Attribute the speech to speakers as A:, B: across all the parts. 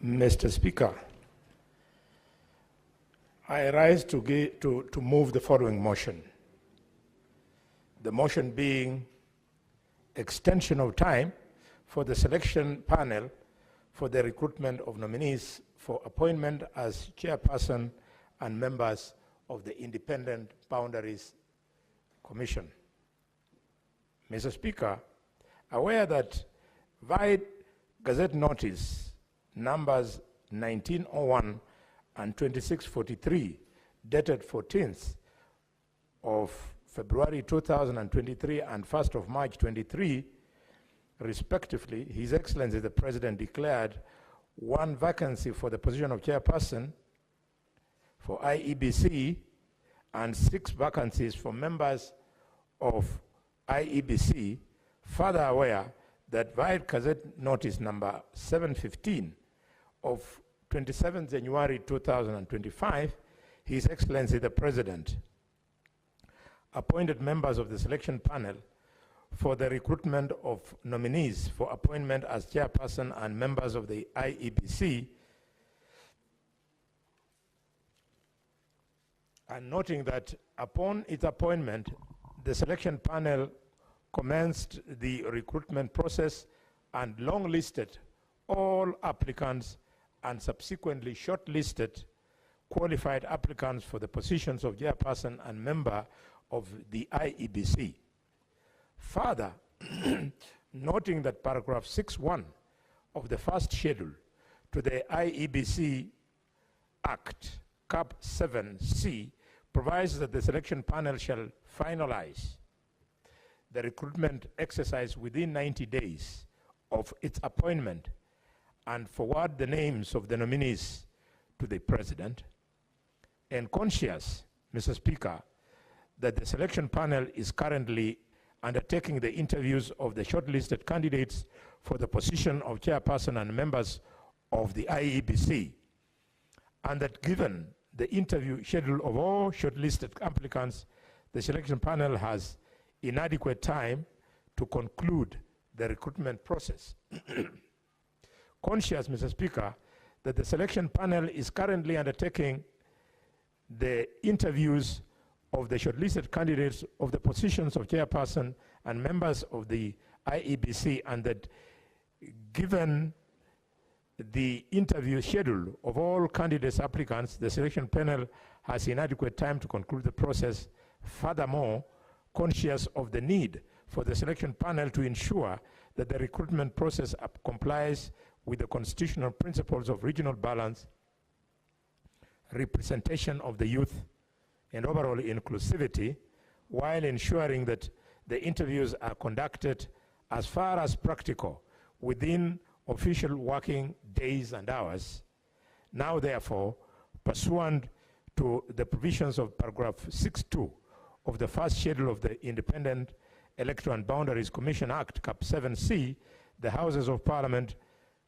A: Mr. Speaker, I rise to move the following motion. The motion being extension of time for the selection panel for the recruitment of nominees for appointment as chairperson and members of the Independent Boundaries Commission. Mr. Speaker, aware that via Gazette Notice numbers 1901 and 2643, dated 14th of February 2023 and 1st of March 23, respectively, His Excellency the President declared one vacancy for the position of chairperson for IEBC and 6 vacancies for members of IEBC, further aware that via Gazette Notice number 715 of 27 January 2025, His Excellency the President appointed members of the selection panel for the recruitment of nominees for appointment as chairperson and members of the IEBC, and noting that upon its appointment, the selection panel commenced the recruitment process and long-listed all applicants and subsequently shortlisted qualified applicants for the positions of chairperson and member of the IEBC. Further, noting that paragraph 6.1 of the first schedule to the IEBC Act, Cap 7C, provides that the selection panel shall finalize the recruitment exercise within 90 days of its appointment and forward the names of the nominees to the President, and conscious, Mr. Speaker, that the selection panel is currently undertaking the interviews of the shortlisted candidates for the position of chairperson and members of the IEBC, and that given the interview schedule of all shortlisted applicants, the selection panel has inadequate time to conclude the recruitment process. Conscious, Mr. Speaker, that the selection panel is currently undertaking the interviews of the shortlisted candidates of the positions of chairperson and members of the IEBC, and that given the interview schedule of all candidates applicants, the selection panel has inadequate time to conclude the process. Furthermore, conscious of the need for the selection panel to ensure that the recruitment process complies with the constitutional principles of regional balance, representation of the youth, and overall inclusivity, while ensuring that the interviews are conducted as far as practical within official working days and hours. Now, therefore, pursuant to the provisions of paragraph 6.2 of the first schedule of the Independent Electoral and Boundaries Commission Act, Cap 7C, the Houses of Parliament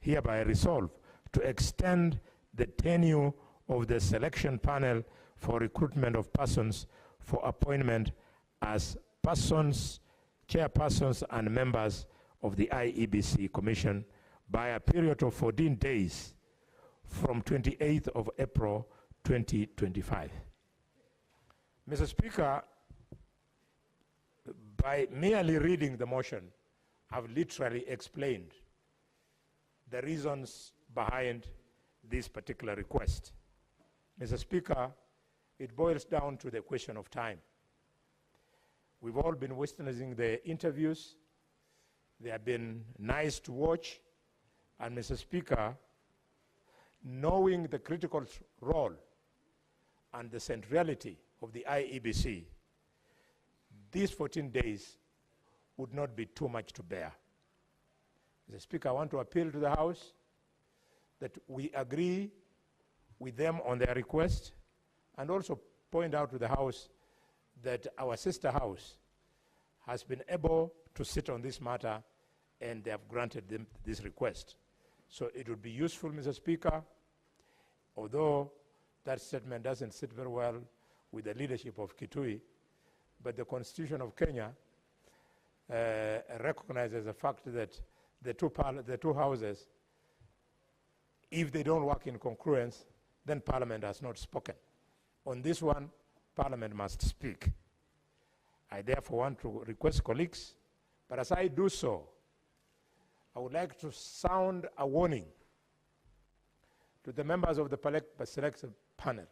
A: hereby resolve to extend the tenure of the selection panel for recruitment of persons for appointment as persons, chairpersons, and members of the IEBC Commission by a period of 14 days from 28th of April 2025. Mr. Speaker, by merely reading the motion, I've literally explained the reasons behind this particular request. Mr. Speaker, it boils down to the question of time. We've all been witnessing the interviews. They have been nice to watch. And Mr. Speaker, knowing the critical role and the centrality of the IEBC, these 14 days would not be too much to bear. Mr. Speaker, I want to appeal to the House that we agree with them on their request, and also point out to the House that our sister House has been able to sit on this matter, and they have granted them this request. So it would be useful, Mr. Speaker, although that statement doesn't sit very well with the leadership of Kitui, but the Constitution of Kenya recognizes the fact that the two houses If they don't work in congruence, then Parliament has not spoken. On this one, Parliament must speak. I therefore want to request colleagues, but as I do so, I would like to sound a warning to the members of the selection panel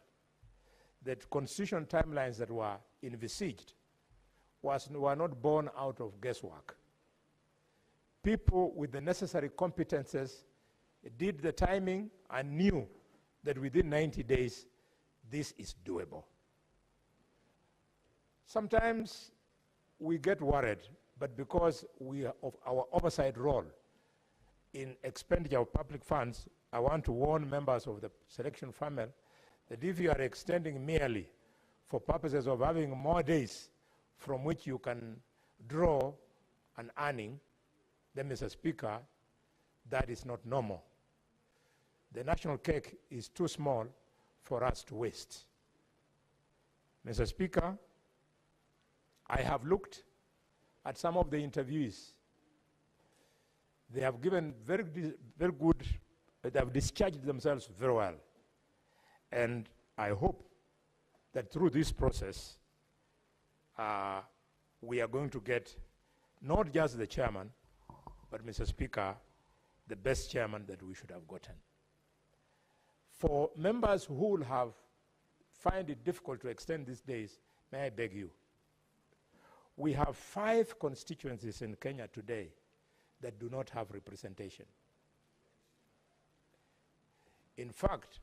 A: that constitution timelines that were envisaged were not born out of guesswork. People with the necessary competences did the timing and knew that within 90 days, this is doable. Sometimes we get worried, but because of our oversight role in expenditure of public funds, I want to warn members of the selection panel that if you are extending merely for purposes of having more days from which you can draw an earning, then, Mr. Speaker, that is not normal. The national cake is too small for us to waste. Mr. Speaker, I have looked at some of the interviewees. They have given very good, they have discharged themselves very well. And I hope that through this process, we are going to get not just the chairman, but, Mr. Speaker, the best chairman that we should have gotten. For members who will find it difficult to extend these days, may I beg you, we have 5 constituencies in Kenya today that do not have representation. In fact,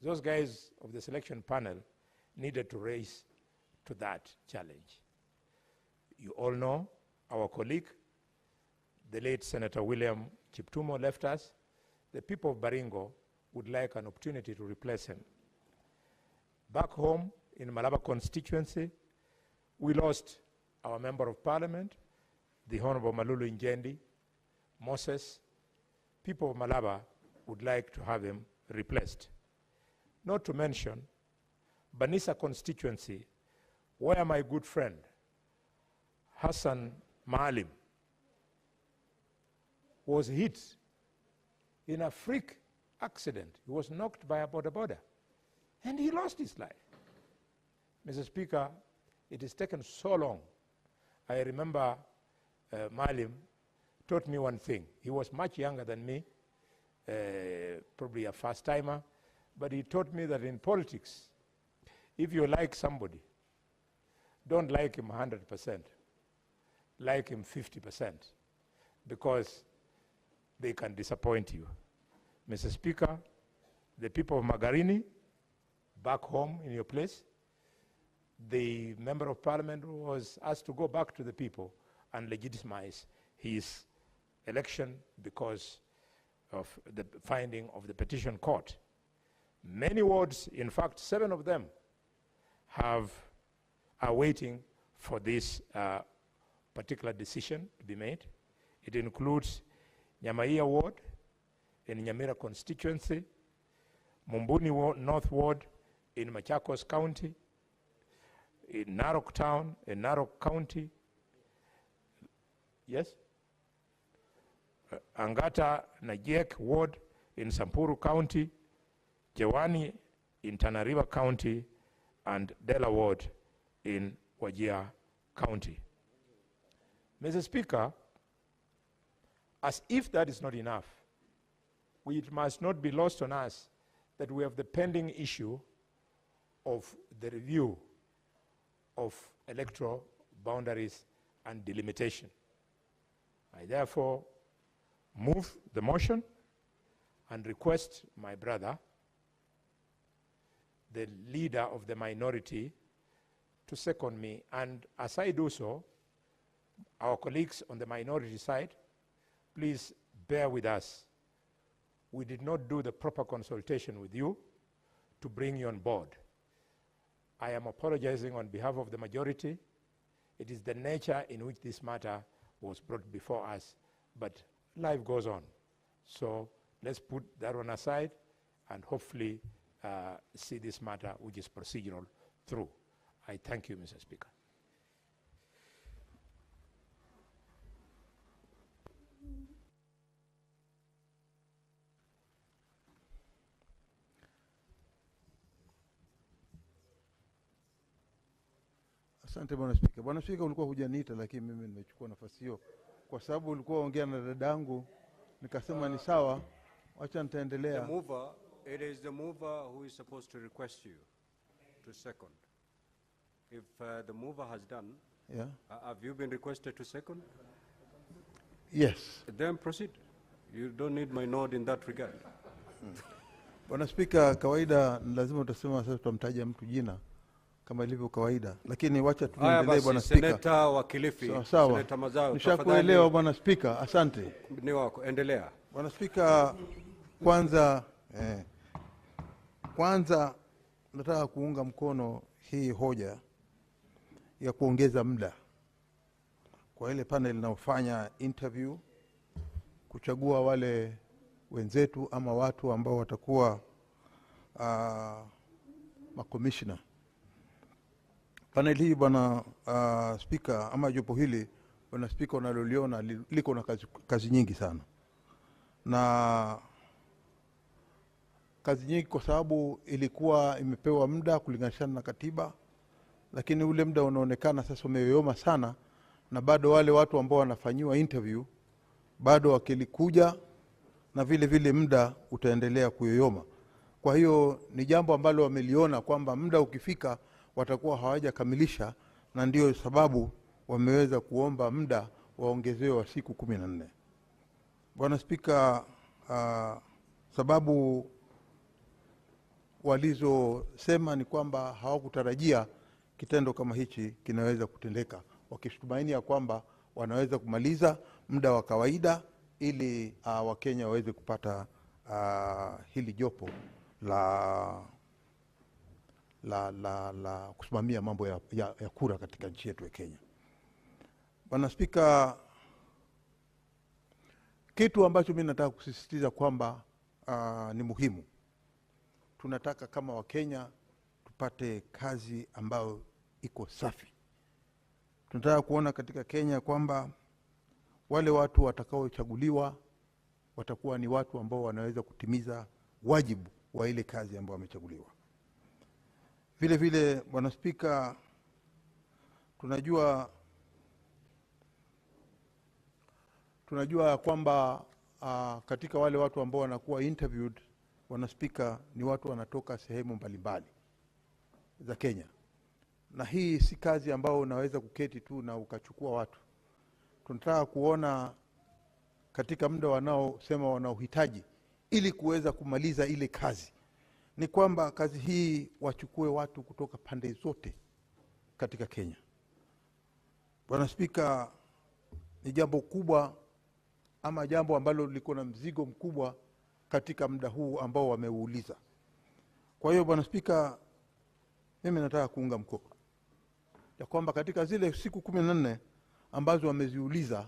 A: those guys of the selection panel needed to raise to that challenge. You all know our colleague, the late Senator William Chiptumo, left us. The people of Baringo would like an opportunity to replace him. Back home in Malaba constituency, we lost our Member of Parliament, the Honorable Malulu Njendi, Moses. People of Malaba would like to have him replaced. Not to mention Banisa constituency, where my good friend Hassan Maalim was hit in a freak accident. He was knocked by a border, and he lost his life. Mr. Speaker, it has taken so long. I remember Maalim taught me one thing. He was much younger than me, probably a first-timer, but he taught me that in politics, if you like somebody, don't like him 100%, like him 50%, because they can disappoint you. Mr. Speaker, the people of Magarini, back home in your place, the Member of Parliament was asked to go back to the people and legitimize his election because of the finding of the petition court. Many wards, in fact, 7 of them, are waiting for this particular decision to be made. It includes Nyamaiya ward in Nyamira constituency, Mumbuni North ward in Machakos County, in Narok town, in Narok County, yes? Angata Najek ward in Samburu County, Jewani in Tana River County, and Dela ward in Wajir County. Mr. Speaker, as if that is not enough, it must not be lost on us that we have the pending issue of the review of electoral boundaries and delimitation. I therefore move the motion and request my brother, the leader of the minority, to second me. And as I do so, our colleagues on the minority side, please bear with us. We did not do the proper consultation with you to bring you on board. I am apologizing on behalf of the majority. It is the nature in which this matter was brought before us, but life goes on. So let's put that one aside and hopefully see this matter, which is procedural, through. I thank you, Mr. Speaker.
B: Asante Bwana Spika. Bwana Spika, ulikuwa hujaniita lakini mimi nimechukua nafasi hiyo kwa sababu ulikuwa ongea na dadangu, nikasema ni sawa, acha nitaendelea.
C: It is the mover who is supposed to request you to second. If the mover has done,
B: yeah.
C: Have you been requested to second?
B: Yes.
C: Then proceed. You don't need my nod in that regard.
B: Bwana Spika, kawaida lazima utasema sasa tutamtaja mtu jina kama ilivyo kawaida, lakini wacha tuendelee Bwana Spika.
C: Senator wa Kilifi, Senator Mazao,
B: nishakuelewa Bwana Spika, asante.
C: Ni wako, endelea.
B: Bwana Spika, kwanza nataka kuunga mkono hii hoja ya kuongeza muda kwa ile panel inaofanya interview, kuchagua wale wenzetu ama watu ambao watakuwa makomishna. Panel hii Bwana Spika, ama jopo hili Bwana Spika unaloliona liko na kazi nyingi sana, na kazi nyingi kwa sababu ilikuwa imepewa muda kulinganishana na katiba, lakini ule muda unaonekana sasa umeyoyoma sana, na bado wale watu ambao wanafanyiwa interview bado wakilikuja, na vile vile muda utaendelea kuyoyoma. Kwa hiyo ni jambo ambalo wameliona kwamba muda ukifika watakuwa hawajakamilisha, na ndio sababu wameweza kuomba muda waongezewe wa siku 14. Bwana Spika, sababu walizosema ni kwamba hawakutarajia kitendo kama hichi kinaweza kutendeka, wakitumaini ya kwamba wanaweza kumaliza muda wa kawaida ili Wakenya waweze kupata hili jopo la kusimamia mambo ya kura katika nchi yetu ya Kenya. Bwana Spika, kitu ambacho mimi nataka kusisitiza kwamba ni muhimu, tunataka kama Wakenya tupate kazi ambayo iko safi. Tunataka kuona katika Kenya kwamba wale watu watakaochaguliwa watakuwa ni watu ambao wanaweza kutimiza wajibu wa ile kazi ambayo wamechaguliwa. Vile vile Bwana Spika, tunajua kwamba katika wale watu ambao wanakuwa interviewed, Bwana Spika, ni watu wanatoka sehemu mbalimbali za Kenya, na hii si kazi ambao unaweza kuketi tu na ukachukua watu. Tunataka kuona katika muda wanaosema wanaohitaji ili kuweza kumaliza ile kazi, ni kwamba kazi hii wachukue watu kutoka pande zote katika Kenya. Bwana Spika, ni jambo kubwa ama jambo ambalo liko na mzigo mkubwa katika muda huu ambao wameuuliza. Kwa hiyo Bwana Spika, mimi nataka kuunga mkono ya kwamba katika zile siku 14 ambazo wameziuliza,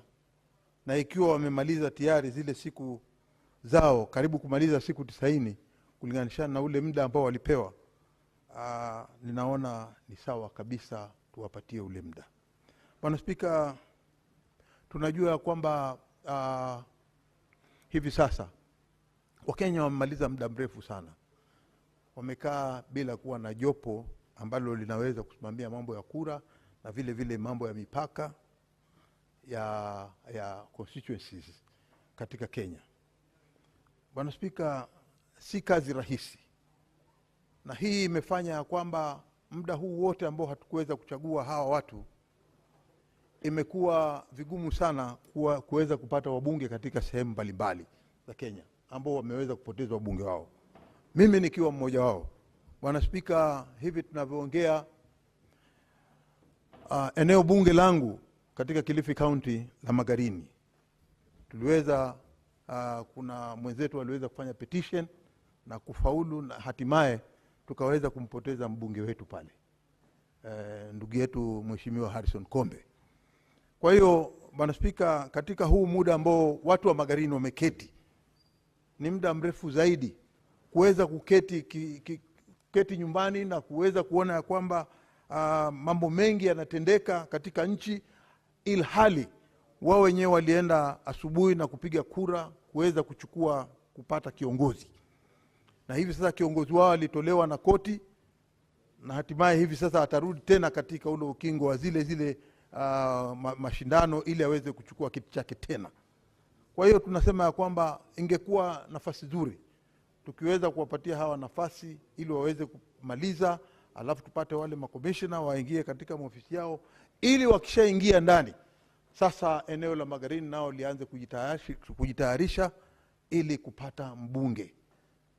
B: na ikiwa wamemaliza tayari zile siku zao karibu kumaliza siku 90 kulinganishana na ule muda ambao walipewa, ninaona ni sawa kabisa tuwapatie ule muda. Bwana Spika, tunajua kwamba hivi sasa Wakenya wamemaliza muda mrefu sana, wamekaa bila kuwa na jopo ambalo linaweza kusimamia mambo ya kura na vile vile mambo ya mipaka ya constituencies katika Kenya. Bwana Spika, si kazi rahisi, na hii imefanya kwamba muda huu wote ambao hatukuweza kuchagua hawa watu, imekuwa vigumu sana kuweza kupata wabunge katika sehemu mbalimbali za Kenya ambao wameweza kupoteza wabunge wao, mimi nikiwa mmoja wao. Bwana Spika, hivi tunavyoongea, eneo bunge langu katika Kilifi County la Magarini, tuliweza kuna mwenzetu aliweza kufanya petition na kufaulu, na hatimaye tukaweza kumpoteza mbunge wetu pale, ndugu yetu Mheshimiwa Harrison Kombe. Kwa hiyo Bwana Spika, katika huu muda ambao watu wa Magarini wameketi, ni muda mrefu zaidi kuweza kuketi nyumbani na kuweza kuona ya kwamba mambo mengi yanatendeka katika nchi, ilhali wao wenyewe walienda asubuhi na kupiga kura kuweza kupata kiongozi, na hivi sasa kiongozi wao alitolewa na koti na hatimaye hivi sasa atarudi tena katika ule ukingo wa zile mashindano ili aweze kuchukua kiti chake tena. Kwa hiyo tunasema ya kwamba ingekuwa nafasi nzuri tukiweza kuwapatia hawa nafasi ili waweze kumaliza, alafu tupate wale makomishona waingie katika ofisi yao, ili wakishaingia ndani sasa eneo la Magarini nao lianze kujitayarisha ili kupata mbunge.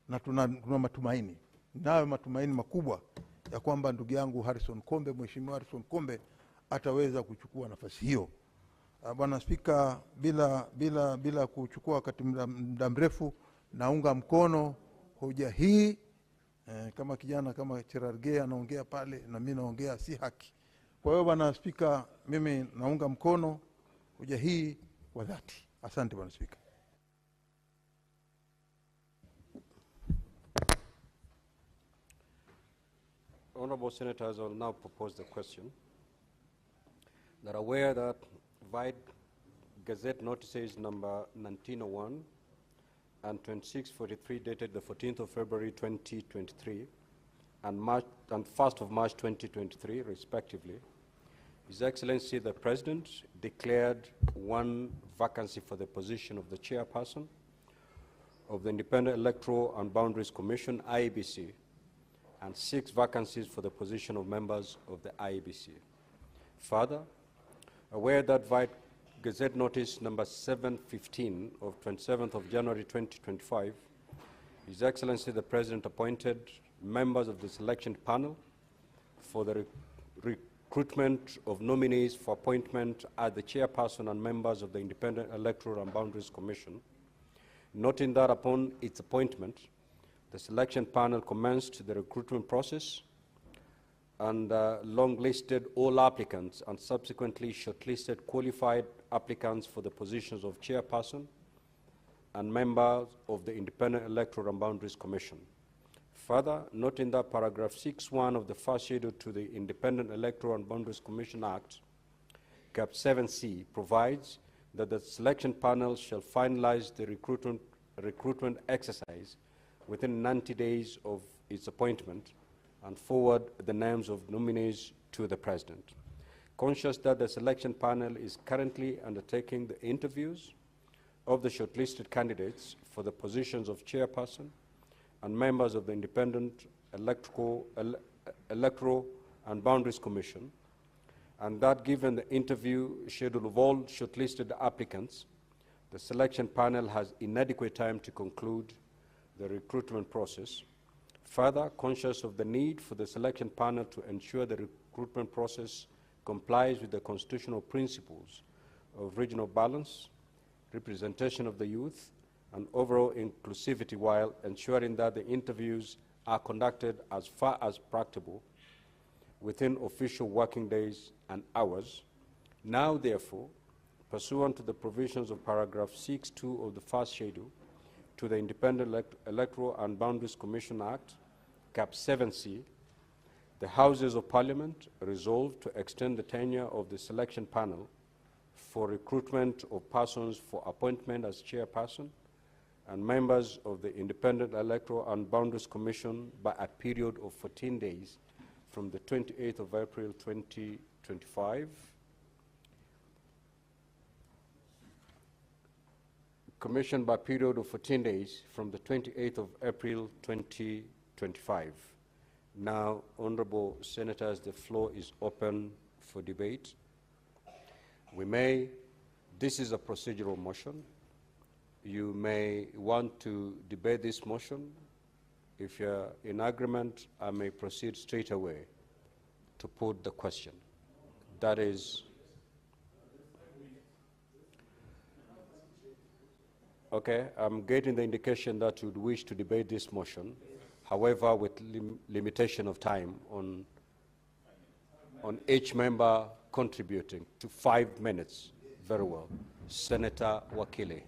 B: Na tuna matumaini, nayo matumaini makubwa ya kwamba ndugu yangu Harrison Kombe, Mheshimiwa Harrison Kombe ataweza kuchukua nafasi hiyo. Bwana Spika, bila kuchukua wakati muda mrefu, naunga mkono hoja hii. Kama kijana kama Cherarkey anaongea pale na mimi naongea, si haki. Kwa hiyo Bwana Spika, mimi naunga mkono hoja hii kwa dhati. Asante Bwana Spika.
C: Honorable Senators, I will now propose the question. That aware that via Gazette notices number 1901 and 2643 dated the 14th of February 2023 and 1st of March 2023 respectively, His Excellency the President declared one vacancy for the position of the chairperson of the Independent Electoral and Boundaries Commission, IEBC, and 6 vacancies for the position of members of the IEBC. Further, aware that via Gazette Notice number 715 of 27th of January 2025, His Excellency the President appointed members of the selection panel for the recruitment of nominees for appointment as the chairperson and members of the Independent Electoral and Boundaries Commission, noting that upon its appointment, the selection panel commenced the recruitment process and long-listed all applicants and subsequently shortlisted qualified applicants for the positions of chairperson and members of the Independent Electoral and Boundaries Commission. Further, noting that paragraph 6.1 of the first schedule to the Independent Electoral and Boundaries Commission Act, Cap 7C, provides that the selection panel shall finalize the recruitment exercise within 90 days of its appointment and forward the names of nominees to the President. Conscious that the selection panel is currently undertaking the interviews of the shortlisted candidates for the positions of chairperson and members of the Independent Electoral and Boundaries Commission, and that given the interview schedule of all shortlisted applicants, the selection panel has inadequate time to conclude the recruitment process. Further, conscious of the need for the selection panel to ensure the recruitment process complies with the constitutional principles of regional balance, representation of the youth, and overall inclusivity, while ensuring that the interviews are conducted as far as practicable within official working days and hours. Now, therefore, pursuant to the provisions of paragraph 6.2 of the first schedule to the Independent Electoral and Boundaries Commission Act, Cap 7C, the Houses of Parliament resolved to extend the tenure of the selection panel for recruitment of persons for appointment as chairperson and members of the Independent Electoral and Boundaries Commission by a period of 14 days from the 28th of April 2025. Commission by period of 14 days from the 28th of April 2025. Now, Honorable Senators, the floor is open for debate. This is a procedural motion. You may want to debate this motion. If you're in agreement, I may proceed straight away to put the question. That is, okay, I'm getting the indication that you'd wish to debate this motion, however, with limitation of time on each member contributing to 5 minutes. Very well. Senator Wakili.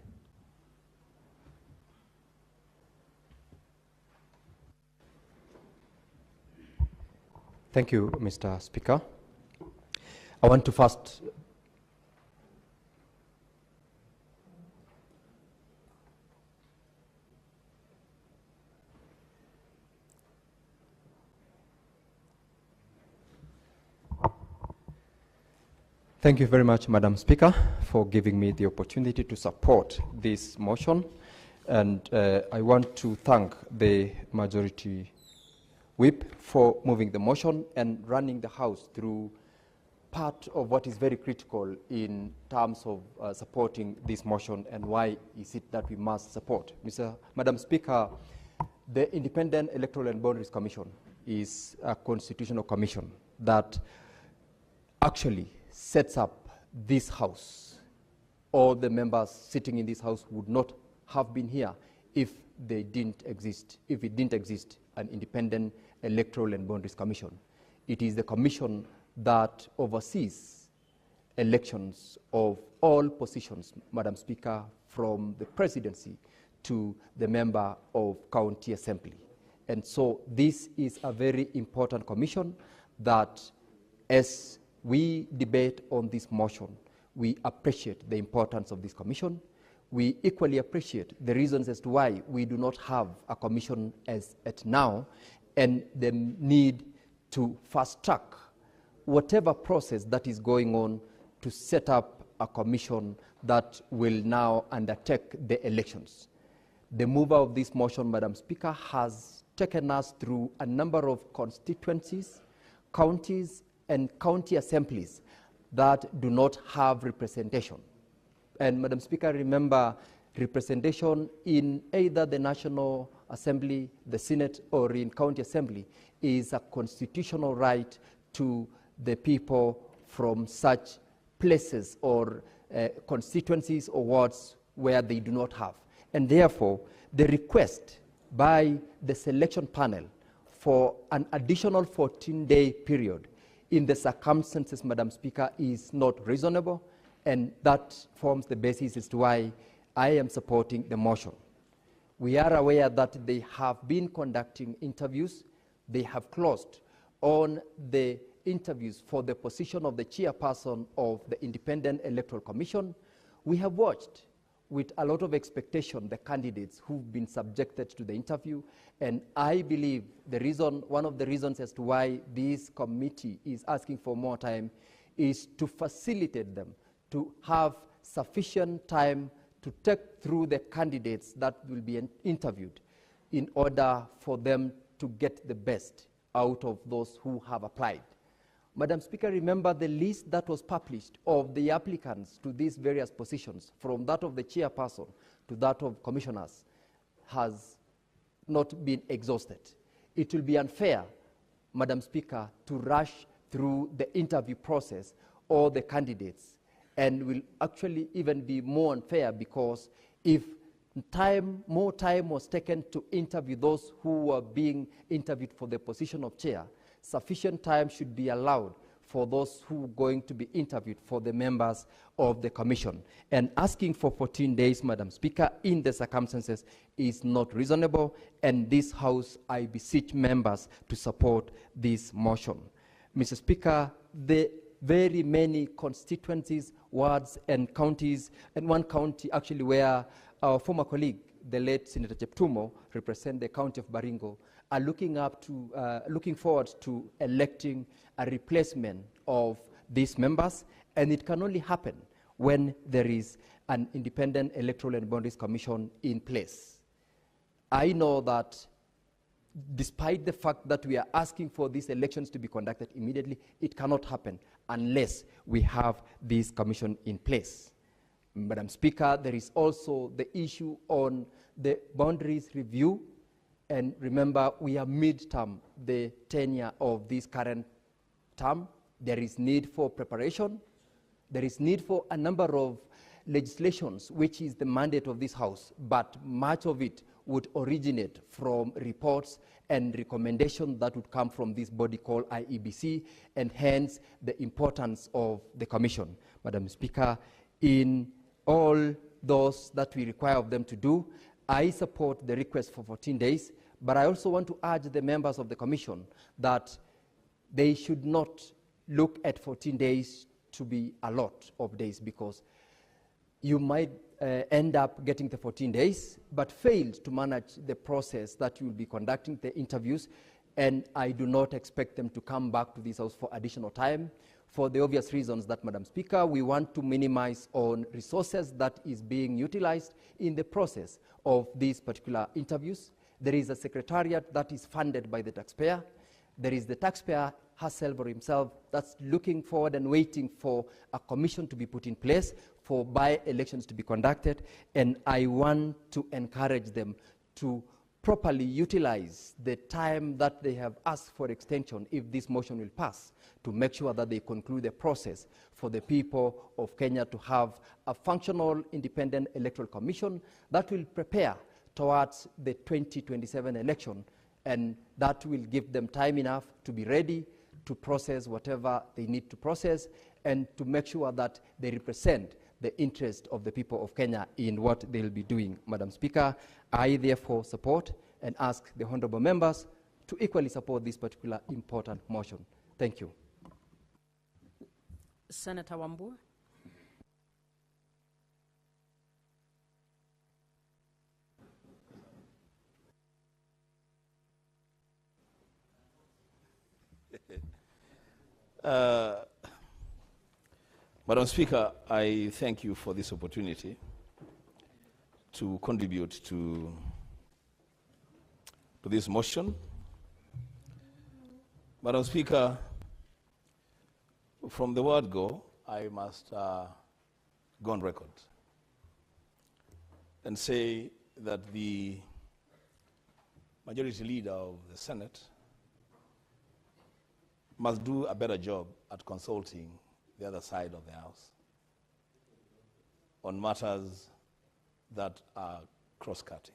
D: Thank you, Mr. Speaker. I want to first Thank you very much, Madam Speaker, for giving me the opportunity to support this motion. And I want to thank the Majority Whip for moving the motion and running the House through part of what is very critical in terms of supporting this motion and why is it that we must support. Madam Speaker, the Independent Electoral and Boundaries Commission is a constitutional commission that actually sets up this House. All the members sitting in this House would not have been here if it didn't exist an Independent Electoral and Boundaries Commission. It is the commission that oversees elections of all positions, Madam Speaker, from the presidency to the member of county assembly. And so this is a very important commission that, as we debate on this motion, we appreciate the importance of this commission. We equally appreciate the reasons as to why we do not have a commission as at now, and the need to fast track whatever process that is going on to set up a commission that will now undertake the elections. The mover of this motion, Madam Speaker, has taken us through a number of constituencies, counties, and county assemblies that do not have representation. And Madam Speaker, remember, representation in either the National Assembly, the Senate, or in county assembly is a constitutional right to the people from such places or constituencies or wards where they do not have. And therefore, the request by the selection panel for an additional 14-day period in the circumstances, Madam Speaker, is not reasonable, and that forms the basis as to why I am supporting the motion. We are aware that they have been conducting interviews. They have closed on the interviews for the position of the chairperson of the Independent Electoral Commission. We have watched with a lot of expectation the candidates who've been subjected to the interview, and I believe one of the reasons as to why this committee is asking for more time is to facilitate them to have sufficient time to take through the candidates that will be interviewed in order for them to get the best out of those who have applied. Madam Speaker, remember the list that was published of the applicants to these various positions, from that of the chairperson to that of commissioners, has not been exhausted. It will be unfair, Madam Speaker, to rush through the interview process or the candidates, and will actually even be more unfair because if more time was taken to interview those who were being interviewed for the position of chair, sufficient time should be allowed for those who are going to be interviewed for the members of the commission. And asking for 14 days, Madam Speaker, in the circumstances is not reasonable, and this House, I beseech members to support this motion. Mr. Speaker, the very many constituencies, wards, and counties, and one county actually where our former colleague, the late Senator Cheptumo, represent the county of Baringo, are looking forward to electing a replacement of these members, and it can only happen when there is an Independent Electoral and Boundaries Commission in place. I know that despite the fact that we are asking for these elections to be conducted immediately, it cannot happen unless we have this commission in place. Madam Speaker, there is also the issue on the boundaries review. And remember, we are mid-term, the tenure of this current term. There is need for preparation. There is need for a number of legislations, which is the mandate of this House, but much of it would originate from reports and recommendations that would come from this body called IEBC, and hence the importance of the Commission. Madam Speaker, in all those that we require of them to do, I support the request for 14 days, but I also want to urge the members of the Commission that they should not look at 14 days to be a lot of days, because you might end up getting the 14 days, but failed to manage the process that you will be conducting the interviews, and I do not expect them to come back to this House for additional time. for the obvious reasons that, Madam Speaker, we want to minimize on resources that is being utilized in the process of these particular interviews. There is a secretariat that is funded by the taxpayer. There is the taxpayer herself or himself that's looking forward and waiting for a commission to be put in place for by-elections to be conducted. And I want to encourage them to properly utilize the time that they have asked for extension, if this motion will pass, to make sure that they conclude the process for the people of Kenya to have a functional, independent electoral commission that will prepare towards the 2027 election, and that will give them time enough to be ready to process whatever they need to process and to make sure that they represent the interest of the people of Kenya in what they'll be doing. Madam Speaker, I therefore support and ask the honorable members to equally support this particular important motion. Thank you.
E: Senator Wambua.
F: Madam Speaker, I thank you for this opportunity to contribute to this motion. Madam Speaker, from the word go, I must go on record and say that the majority leader of the Senate must do a better job at consulting the other side of the House on matters that are cross-cutting.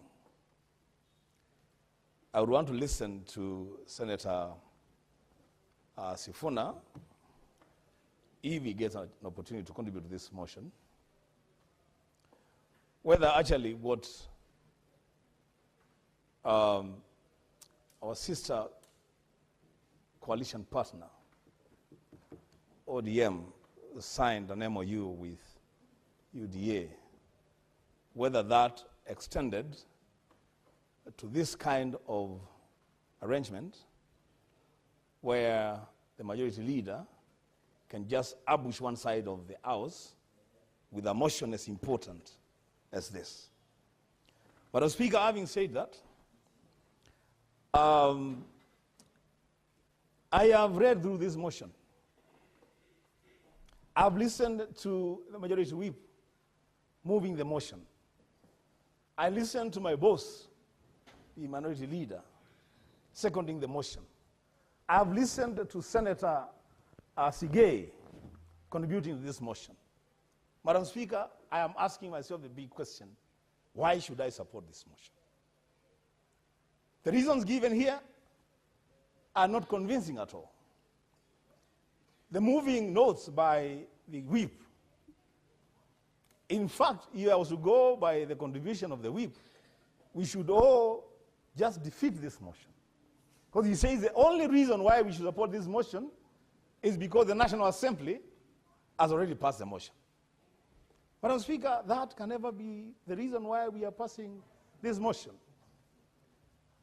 F: I would want to listen to Senator Sifuna if he gets an opportunity to contribute to this motion, whether actually what our sister coalition partner, ODM, signed an MOU with UDA, whether that extended to this kind of arrangement where the majority leader can just ambush one side of the House with a motion as important as this. But as Speaker, having said that, I have read through this motion. I've listened to the majority whip moving the motion. I listened to my boss, the minority leader, seconding the motion. I've listened to Senator Sigei contributing to this motion. Madam Speaker, I am asking myself the big question, why should I support this motion? The reasons given here are not convincing at all. The moving notes by the whip, in fact, if I was to go by the contribution of the whip, we should all just defeat this motion. Because he says the only reason why we should support this motion is because the National Assembly has already passed the motion. Madam Speaker, that can never be the reason why we are passing this motion.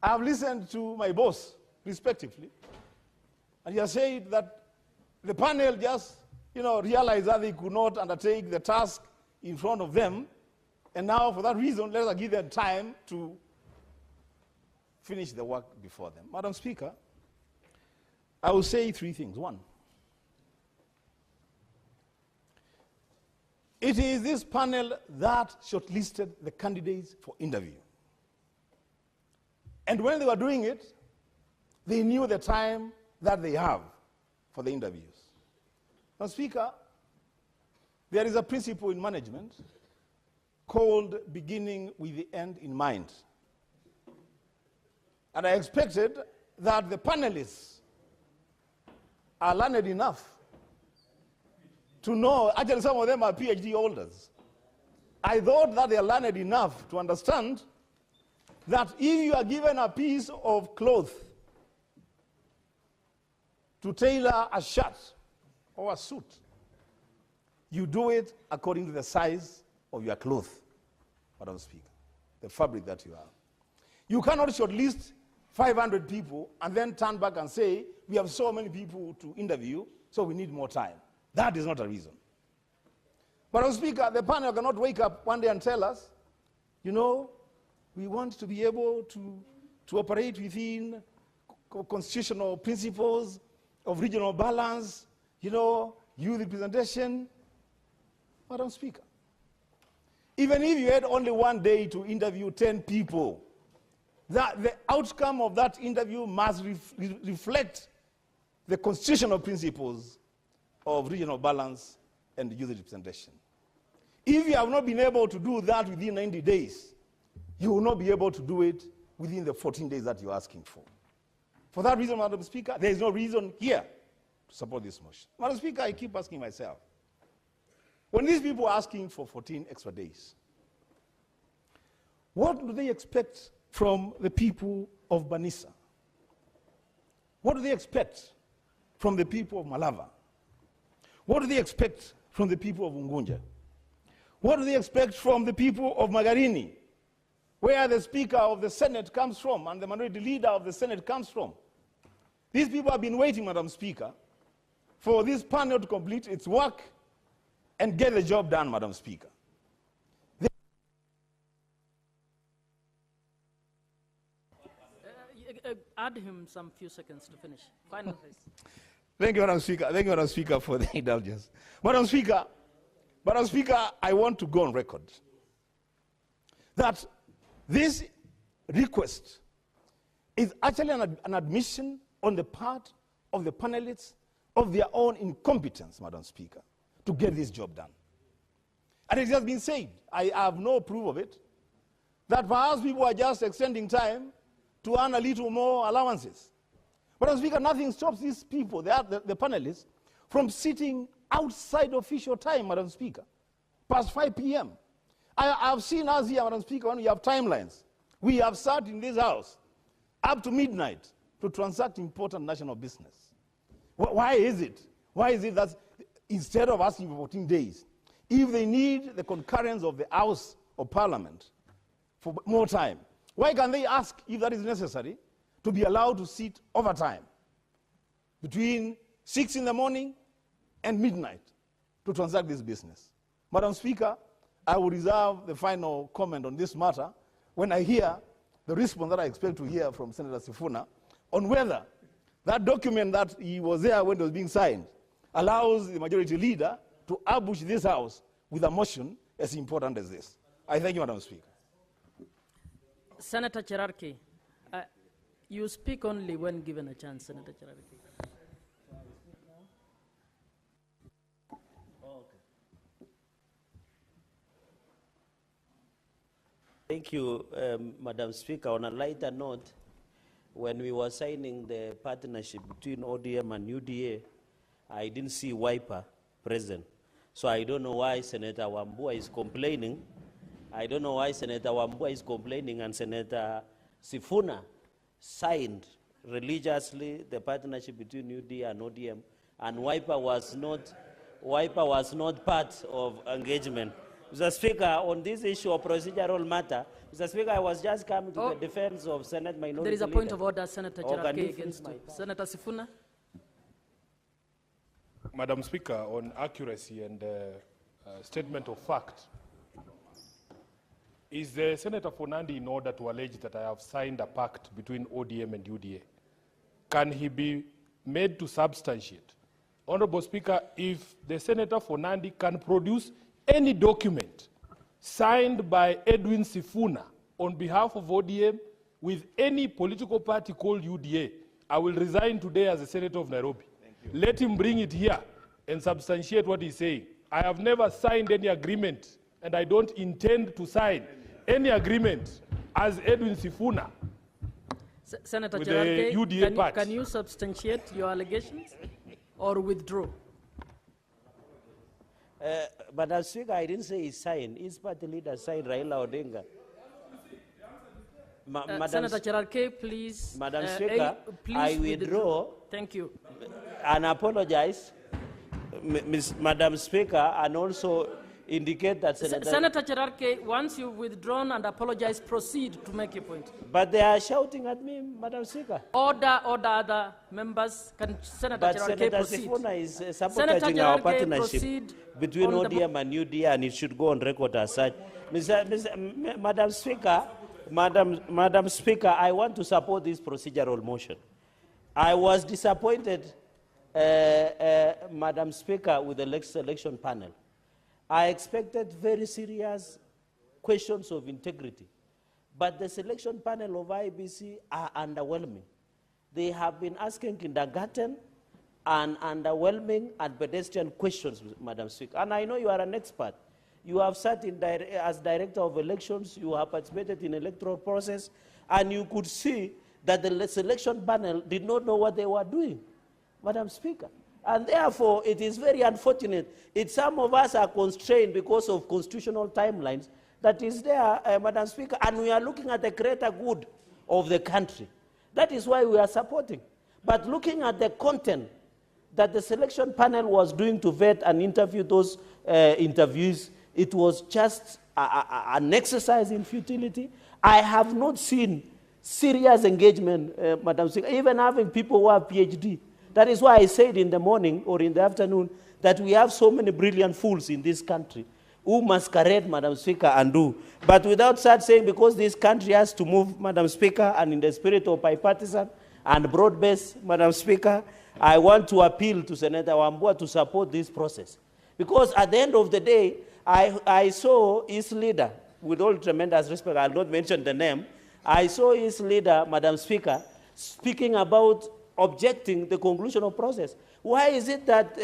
F: I have listened to my boss, respectively, and he has said that the panel just, realized that they could not undertake the task in front of them, and now for that reason, let us give them time to finish the work before them. Madam Speaker, I will say three things. One, it is this panel that shortlisted the candidates for interview. And when they were doing it, they knew the time that they have for the interviews. Now, Speaker, there is a principle in management called beginning with the end in mind. And I expected that the panelists are learned enough to know, actually some of them are PhD holders. I thought that they are learned enough to understand that if you are given a piece of cloth to tailor a shirt or a suit, you do it according to the size of your cloth, Madam Speaker, the fabric that you have. You cannot shortlist 500 people and then turn back and say, we have so many people to interview, so we need more time. That is not a reason. Madam Speaker, the panel cannot wake up one day and tell us, you know, we want to be able to operate within constitutional principles of regional balance, you know, youth representation. Madam Speaker, even if you had only one day to interview 10 people, that the outcome of that interview must reflect the constitutional principles of regional balance and youth representation. If you have not been able to do that within 90 days, you will not be able to do it within the 14 days that you're asking for. For that reason, Madam Speaker, there is no reason here to support this motion. Madam Speaker, I keep asking myself, when these people are asking for 14 extra days, what do they expect from the people of Banisa? What do they expect from the people of Malava? What do they expect from the people of Ungunja? What do they expect from the people of Magarini, where the Speaker of the Senate comes from and the minority leader of the Senate comes from? These people have been waiting, Madam Speaker, for this panel to complete its work and get the job done, Madam Speaker.
E: Add him some few seconds to finish. Final phrase.
F: Thank you, Madam Speaker. Thank you, Madam Speaker, for the indulgence. Madam Speaker, I want to go on record that this request is actually an admission on the part of the panelists of their own incompetence, Madam Speaker, to get this job done. And it has been said, I have no proof of it, that perhaps people are just extending time to earn a little more allowances. Madam Speaker, nothing stops these people, the panelists, from sitting outside official time, Madam Speaker, past 5 p.m. I have seen us here, Madam Speaker, when we have timelines. We have sat in this house up to midnight to transact important national business. Why is it? Why is it that instead of asking for 14 days, if they need the concurrence of the House of Parliament for more time, why can't they ask, if that is necessary, to be allowed to sit overtime between 6 in the morning and midnight to transact this business? Madam Speaker, I will reserve the final comment on this matter when I hear the response that I expect to hear from Senator Sifuna on whether that document that he was there when it was being signed allows the majority leader to ambush this House with a motion as important as this. I thank you, Madam Speaker.
E: Senator Cherarkey, you speak only when given a chance, Senator Cherarkey.
G: Thank you, Madam Speaker. On a lighter note, when we were signing the partnership between ODM and UDA, I didn't see Wiper present. So I don't know why Senator Wambua is complaining. I don't know why Senator Wambua is complaining and Senator Sifuna signed religiously the partnership between UDA and ODM, and Wiper was not part of engagement. Mr. Speaker, on this issue of procedural matter, Mr. Speaker, I was just coming to the defense of Senate minority.
E: There is a point of order, Senator Cherarkey, against Senator Sifuna.
A: Madam Speaker, on accuracy and statement of fact, is Senator Fonandi in order to allege that I have signed a pact between ODM and UDA? Can he be made to substantiate? Honorable Speaker, if the Senator Fonandi can produce any document signed by Edwin Sifuna on behalf of ODM with any political party called UDA, I will resign today as a Senator of Nairobi. Let him bring it here and substantiate what he's saying. I have never signed any agreement, and I don't intend to sign any agreement as Edwin Sifuna
E: Senator
A: with
E: Cherarkey,
A: the UDA party.
E: Can you substantiate your allegations or withdraw?
G: Madam Speaker, I didn't say he signed. His party leader signed, Raila Odinga.
E: Senator Cherarkey, please.
G: Madam Speaker,
E: please
G: I withdraw.
E: Thank you.
G: And apologize, Madam Speaker, and also indicate that Senator...
E: Senator Cherarkey, once you've withdrawn and apologized, proceed to make your point.
G: But they are shouting at me, Madam Speaker.
E: Order other members. Can Senator
G: But
E: Cherarkey
G: Senator
E: proceed?
G: Sifuna is sabotaging our
E: Cherarkey,
G: partnership
E: proceed
G: between
E: on the
G: ODM and UDA, and it should go on record as such. Madam Speaker, I want to support this procedural motion. I was disappointed, Madam Speaker, with the selection panel. I expected very serious questions of integrity, but the selection panel of IEBC are underwhelming. They have been asking kindergarten and underwhelming and pedestrian questions, Madam Speaker. And I know you are an expert. You have sat in as Director of Elections, you have participated in electoral process, and you could see that the selection panel did not know what they were doing, Madam Speaker. And therefore, it is very unfortunate. Some of us are constrained because of constitutional timelines that is there, Madam Speaker, and we are looking at the greater good of the country. That is why we are supporting. But looking at the content that the selection panel was doing to vet and interview those interviewees, it was just an exercise in futility. I have not seen serious engagement, Madam Speaker, even having people who have PhD. That is why I said in the morning or in the afternoon that we have so many brilliant fools in this country who masquerade, Madam Speaker, and do. But without such saying, because this country has to move, Madam Speaker, and in the spirit of bipartisan and broad-based, Madam Speaker, I want to appeal to Senator Wambua to support this process. Because at the end of the day, I saw his leader, with all tremendous respect, I'll not mention the name, I saw his leader, Madam Speaker, speaking about objecting the conclusion of process. Why is it that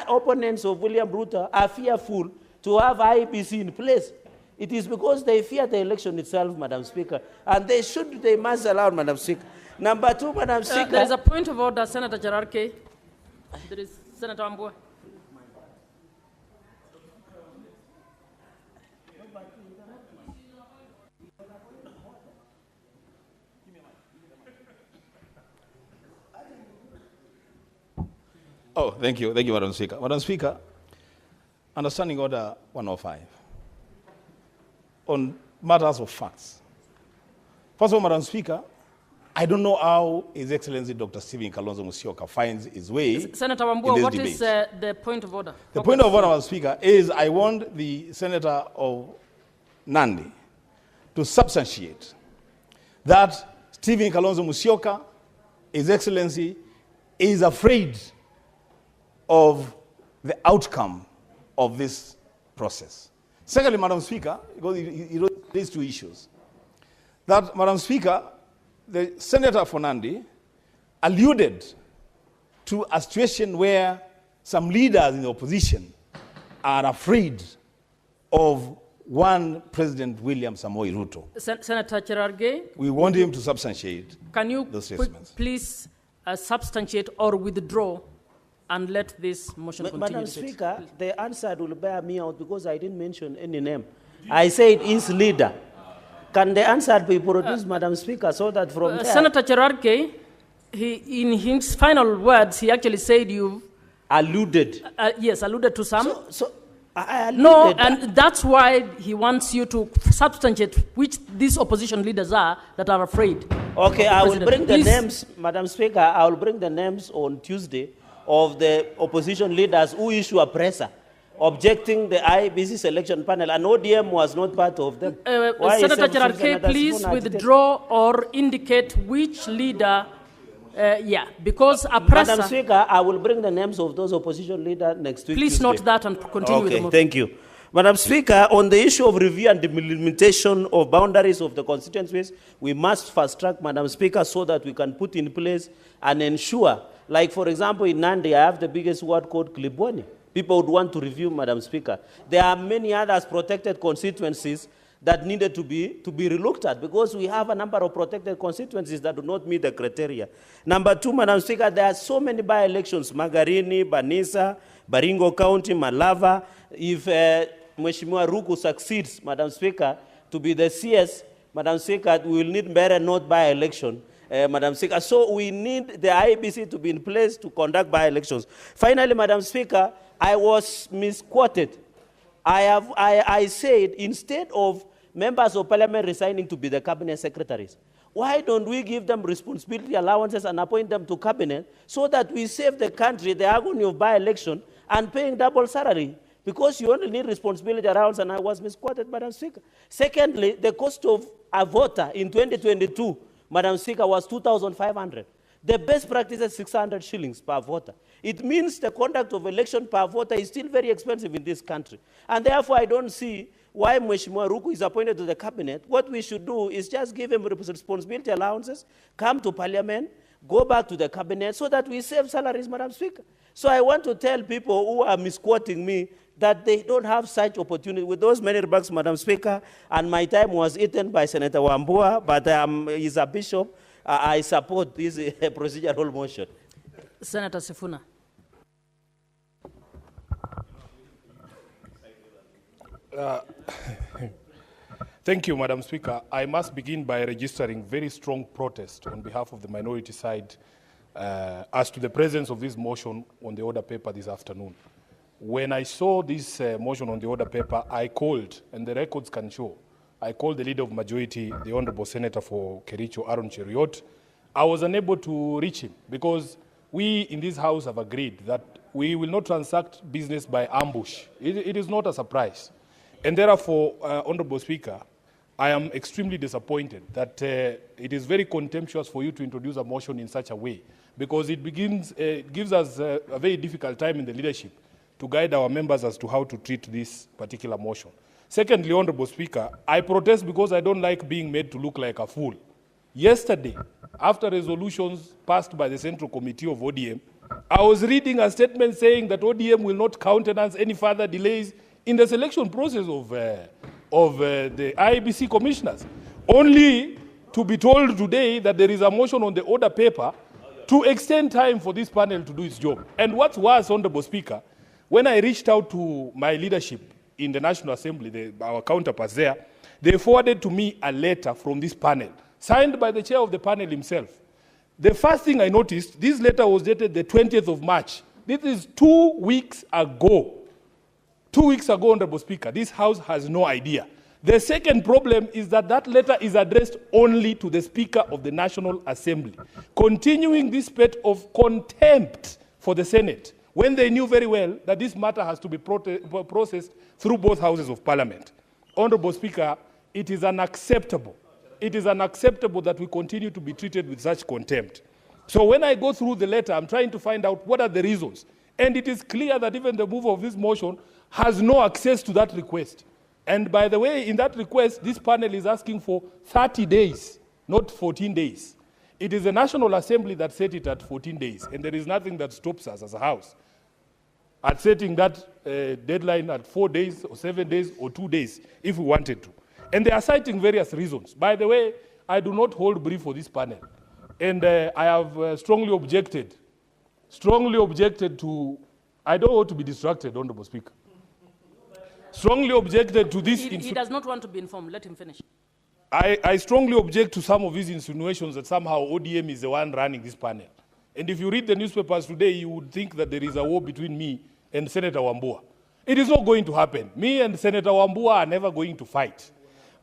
G: opponents of William Ruto are fearful to have IEBC in place? It is because they fear the election itself, Madam Speaker, and they must allow, Madam Speaker. Number two, Madam Speaker.
E: There is a point of order, Senator Cherarkey. There is Senator Wambua.
F: Oh, thank you, Madam Speaker. Madam Speaker, understanding Order 105 on matters of facts. First of all, Madam Speaker, I don't know how His Excellency Dr. Stephen Kalonzo Musyoka finds his way.
E: Senator Wambua, what is the point of order?
F: The point of order, Madam Speaker, is I want the Senator of Nandi to substantiate that Stephen Kalonzo Musyoka, His Excellency, is afraid of the outcome of this process. Secondly, Madam Speaker, because he wrote these two issues, that, Madam Speaker, the Senator for Nandi alluded to a situation where some leaders in the opposition are afraid of one President William Samoei Ruto.
E: Senator Cherarkey,
F: we want him to substantiate
E: can you
F: those statements.
E: Please substantiate or withdraw and let this motion continue?
G: Madam Speaker, the answer will bear me out because I didn't mention any name. I said his leader. Can the answer be produced, Madam Speaker, so that from there...
E: Senator Cherarkey, in his final words, he actually said you...
G: Alluded.
E: Yes, alluded to some.
G: I alluded.
E: No, and that's why he wants you to substantiate which these opposition leaders are that are afraid.
G: Okay, I will bring the names, Madam Speaker, I will bring the names on Tuesday of the opposition leaders who issue a presser objecting the IEBC selection panel, and ODM was not part of them.
E: Senator Cherarkey, please withdraw or indicate which leader, because a presser...
G: Madam Speaker, I will bring the names of those opposition leaders next week.
E: Please
G: Tuesday.
E: note that and continue with the motion.
G: Thank you. Madam Speaker, on the issue of review and delimitation of boundaries of the constituencies, we must fast track, Madam Speaker, so that we can put in place and ensure, like for example in Nandi, I have the biggest ward called Klibwani. People would want to review, Madam Speaker. There are many others protected constituencies that needed to be relooked at because we have a number of protected constituencies that do not meet the criteria. Number two, Madam Speaker, there are so many by-elections, Magarini, Banisa, Baringo County, Malava. If Mheshimiwa Ruku succeeds, Madam Speaker, to be the CS, Madam Speaker, we will need better not by-election. Madam Speaker. So we need the IEBC to be in place to conduct by-elections. Finally, Madam Speaker, I was misquoted I said, instead of members of parliament resigning to be the cabinet secretaries, why don't we give them responsibility allowances and appoint them to cabinet so that we save the country the agony of by-election and paying double salary? Because you only need responsibility allowance, and I was misquoted, Madam Speaker. Secondly, the cost of a voter in 2022, Madam Speaker, was 2,500. The best practice is 600 shillings per voter. It means the conduct of election per voter is still very expensive in this country. And therefore, I don't see why Mheshimiwa Ruku is appointed to the cabinet. What we should do is just give him responsibility allowances, come to parliament, go back to the cabinet so that we save salaries, Madam Speaker. So I want to tell people who are misquoting me that they don't have such opportunity. With those many remarks, Madam Speaker, and my time was eaten by Senator Wambua, but he's a bishop. I support this procedural motion.
E: Senator Sifuna.
A: Thank you, Madam Speaker. I must begin by registering very strong protest on behalf of the minority side as to the presence of this motion on the order paper this afternoon. When I saw this motion on the order paper, I called, and the records can show, I called the leader of majority, the Honorable Senator for Kericho, Aaron Cheruiyot. I was unable to reach him because we in this House have agreed that we will not transact business by ambush. It is not a surprise. And therefore, Honorable Speaker, I am extremely disappointed that it is very contemptuous for you to introduce a motion in such a way, because it gives us a very difficult time in the leadership to guide our members as to how to treat this particular motion. Secondly, Honorable Speaker, I protest because I don't like being made to look like a fool. Yesterday, after resolutions passed by the Central Committee of ODM, I was reading a statement saying that ODM will not countenance any further delays in the selection process of the IEBC commissioners, only to be told today that there is a motion on the order paper to extend time for this panel to do its job. And what's worse, Honorable Speaker, when I reached out to my leadership in the National Assembly, our counterparts there, they forwarded to me a letter from this panel, signed by the chair of the panel himself. The first thing I noticed, this letter was dated the 20th of March. This is 2 weeks ago. 2 weeks ago, Honorable Speaker. This House has no idea. The second problem is that that letter is addressed only to the Speaker of the National Assembly, continuing this spate of contempt for the Senate, when they knew very well that this matter has to be processed through both houses of parliament. Honorable Speaker, it is unacceptable. It is unacceptable that we continue to be treated with such contempt. So when I go through the letter, I'm trying to find out what are the reasons. And it is clear that even the mover of this motion has no access to that request. And by the way, in that request, this panel is asking for 30 days, not 14 days. It is the National Assembly that set it at 14 days, and there is nothing that stops us as a House at setting that deadline at 4 days or 7 days or 2 days if we wanted to. And they are citing various reasons. By the way, I do not hold brief for this panel. And I have strongly objected to, I don't want to be distracted, Honorable Speaker. Strongly objected to this.
E: He does not want to be informed. Let him finish.
A: I strongly object to some of these insinuations that somehow ODM is the one running this panel. And if you read the newspapers today, you would think that there is a war between me and Senator Wambua. It is not going to happen. Me and Senator Wambua are never going to fight.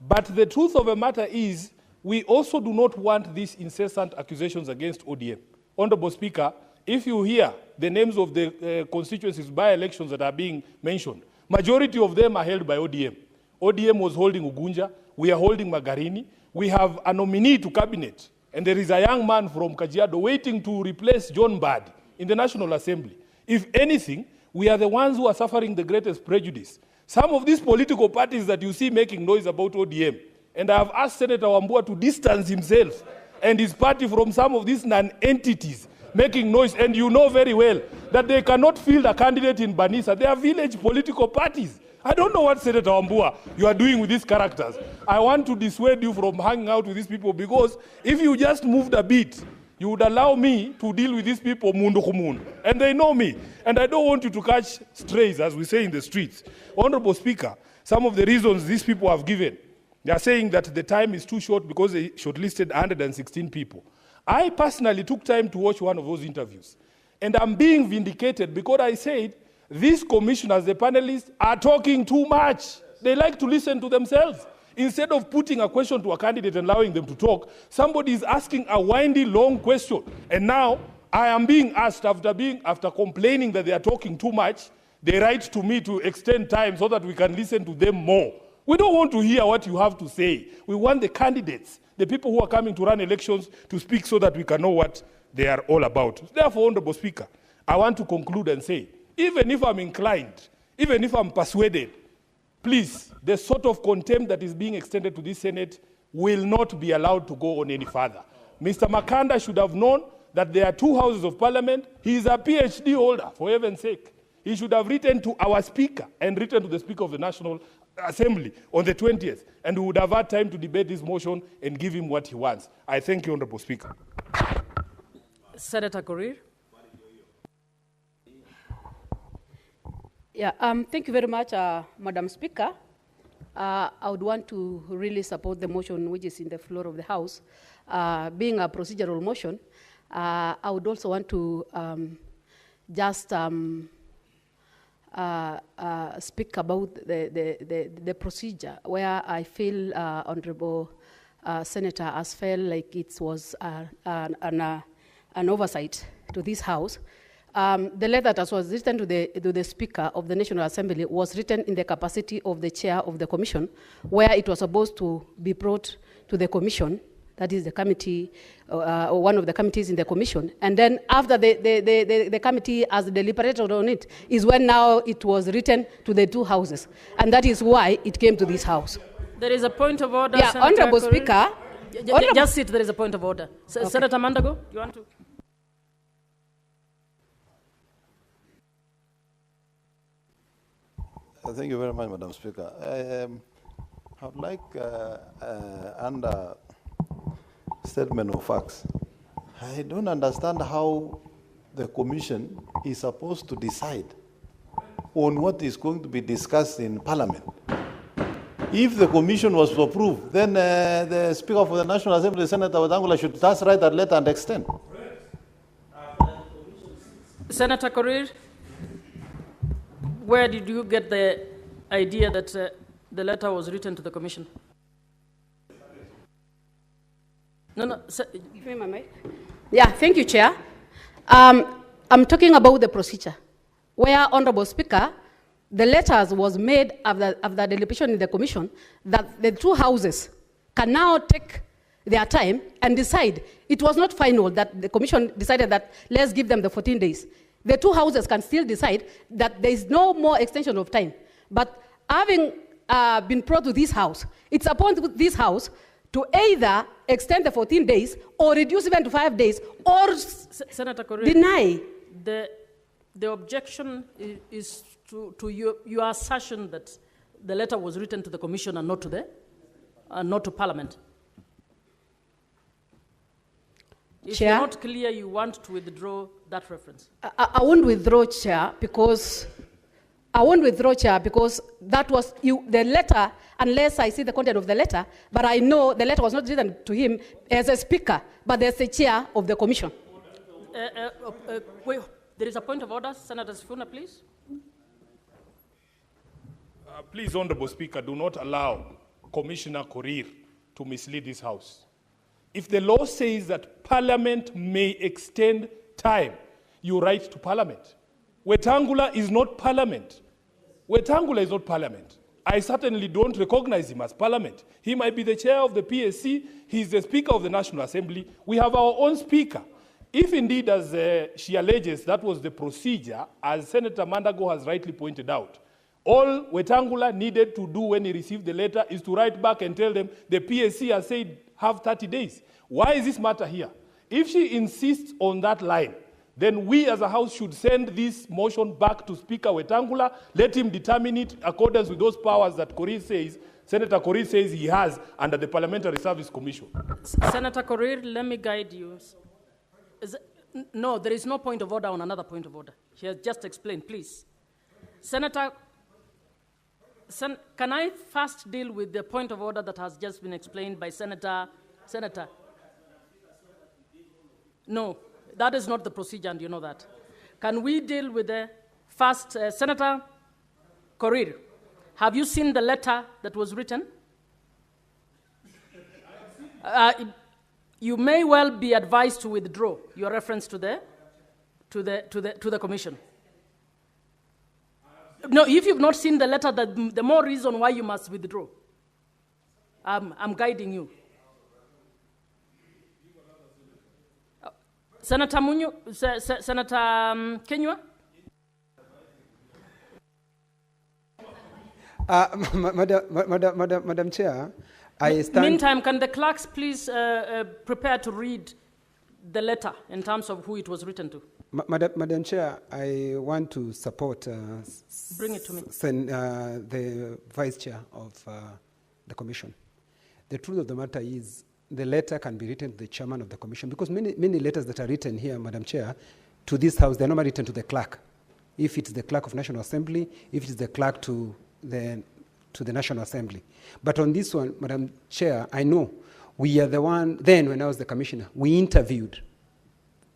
A: But the truth of the matter is, we also do not want these incessant accusations against ODM. Honorable Speaker, if you hear the names of the constituencies by elections that are being mentioned, majority of them are held by ODM. ODM was holding Ugunja, we are holding Magarini, we have a nominee to cabinet, and there is a young man from Kajiado waiting to replace John Bad in the National Assembly. If anything, we are the ones who are suffering the greatest prejudice. Some of these political parties that you see making noise about ODM, and I have asked Senator Wambua to distance himself and his party from some of these non-entities making noise, and you know very well that they cannot field a candidate in Banisa. They are village political parties. I don't know what, Senator Wambua, you are doing with these characters. I want to dissuade you from hanging out with these people, because if you just moved a bit, you would allow me to deal with these people mundu kumundu. And they know me. And I don't want you to catch strays, as we say in the streets. Honorable Speaker, some of the reasons these people have given, they are saying that the time is too short because they shortlisted 116 people. I personally took time to watch one of those interviews. And I'm being vindicated because I said these commissioners, the panelists, are talking too much. They like to listen to themselves. Instead of putting a question to a candidate and allowing them to talk, somebody is asking a windy, long question. And now I am being asked, after complaining that they are talking too much, they write to me to extend time so that we can listen to them more. We don't want to hear what you have to say. We want the candidates, the people who are coming to run elections, to speak so that we can know what they are all about. Therefore, Honorable Speaker, I want to conclude and say, even if I'm inclined, even if I'm persuaded, please, the sort of contempt that is being extended to this Senate will not be allowed to go on any further. Mr. Makanda should have known that there are two houses of parliament. He is a PhD holder, for heaven's sake. He should have written to our speaker and written to the Speaker of the National Assembly on the 20th, and we would have had time to debate this motion and give him what he wants. I thank you, Honorable Speaker.
E: Senator Korir.
H: Yeah, thank you very much, Madam Speaker. I would want to really support the motion which is in the floor of the House. Being a procedural motion, I would also want to just speak about the procedure, where I feel Honorable Senator has felt like it was an oversight to this House. The letter that was written to the Speaker of the National Assembly was written in the capacity of the Chair of the Commission, where it was supposed to be brought to the Commission, that is the committee, or one of the committees in the Commission. And then after the committee has deliberated on it, is when now it was written to the two houses. And that is why it came to this House.
E: There is a point of order,
H: yeah,
E: Senator
H: Honorable
E: Korir.
H: Speaker.
E: Just sit, there is a point of order.
H: Okay.
E: Senator Mandago, you want to?
I: Thank you very much, Madam Speaker. I would like, under statement of facts, I don't understand how the Commission is supposed to decide on what is going to be discussed in Parliament. If the Commission was to approve, then the Speaker of the National Assembly, Senator Wetangula, should just write that letter and extend.
E: Senator Korir, where did you get the idea that the letter was written to the Commission? No.
H: Give me my mic. Yeah, thank you, Chair. I'm talking about the procedure, where, Honorable Speaker, the letters was made after deliberation in the Commission that the two houses can now take their time and decide. It was not final that the Commission decided that let's give them the 14 days. The two houses can still decide that there is no more extension of time. But having been brought to this House, it's upon this House to either extend the 14 days or reduce even to 5 days or
E: Senator Korir,
H: deny.
E: The objection is to your assertion that the letter was written to the Commission and not to Parliament. If
H: Chair?
E: you're not clear, you want to withdraw that reference.
H: I won't withdraw, Chair, because that was the letter, unless I see the content of the letter, but I know the letter was not written to him as a speaker, but as the chair of the Commission.
E: Wait, there is a point of order. Senator Sifuna, please.
A: Please, Honorable Speaker, do not allow Commissioner Korir to mislead this House. If the law says that Parliament may extend time, you write to Parliament. Wetangula is not Parliament. Wetangula is not Parliament. I certainly don't recognize him as Parliament. He might be the chair of the PSC. He's the Speaker of the National Assembly. We have our own Speaker. If indeed, as she alleges, that was the procedure, as Senator Mandago has rightly pointed out, all Wetangula needed to do when he received the letter is to write back and tell them the PSC has said have 30 days. Why is this matter here? If she insists on that line, then we as a House should send this motion back to Speaker Wetangula, let him determine it in accordance with those powers that Senator Korir says he has under the Parliamentary Service Commission.
E: Senator Korir, let me guide you. No, there is no point of order on another point of order. He has just explained, please. Senator, can I first deal with the point of order that has just been explained by Senator? No, that is not the procedure, and you know that. Can we deal with the First, Senator Korir, have you seen the letter that was written? You may well be advised to withdraw your reference to the commission. No, if you've not seen the letter, the more reason why you must withdraw. I'm guiding you. Senator Munyo, Senator Kenywa?
J: Madam Chair, I stand...
E: Meantime, can the clerks please prepare to read the letter in terms of who it was written to?
J: Madam Chair, I want to support
E: Bring it to me.
J: The Vice Chair of the Commission. The truth of the matter is the letter can be written to the Chairman of the Commission, because many letters that are written here, Madam Chair, to this House, they're not written to the clerk. If it's the clerk of National Assembly, if it's the clerk to the National Assembly. But on this one, Madam Chair, I know we are the one, then when I was the commissioner, we interviewed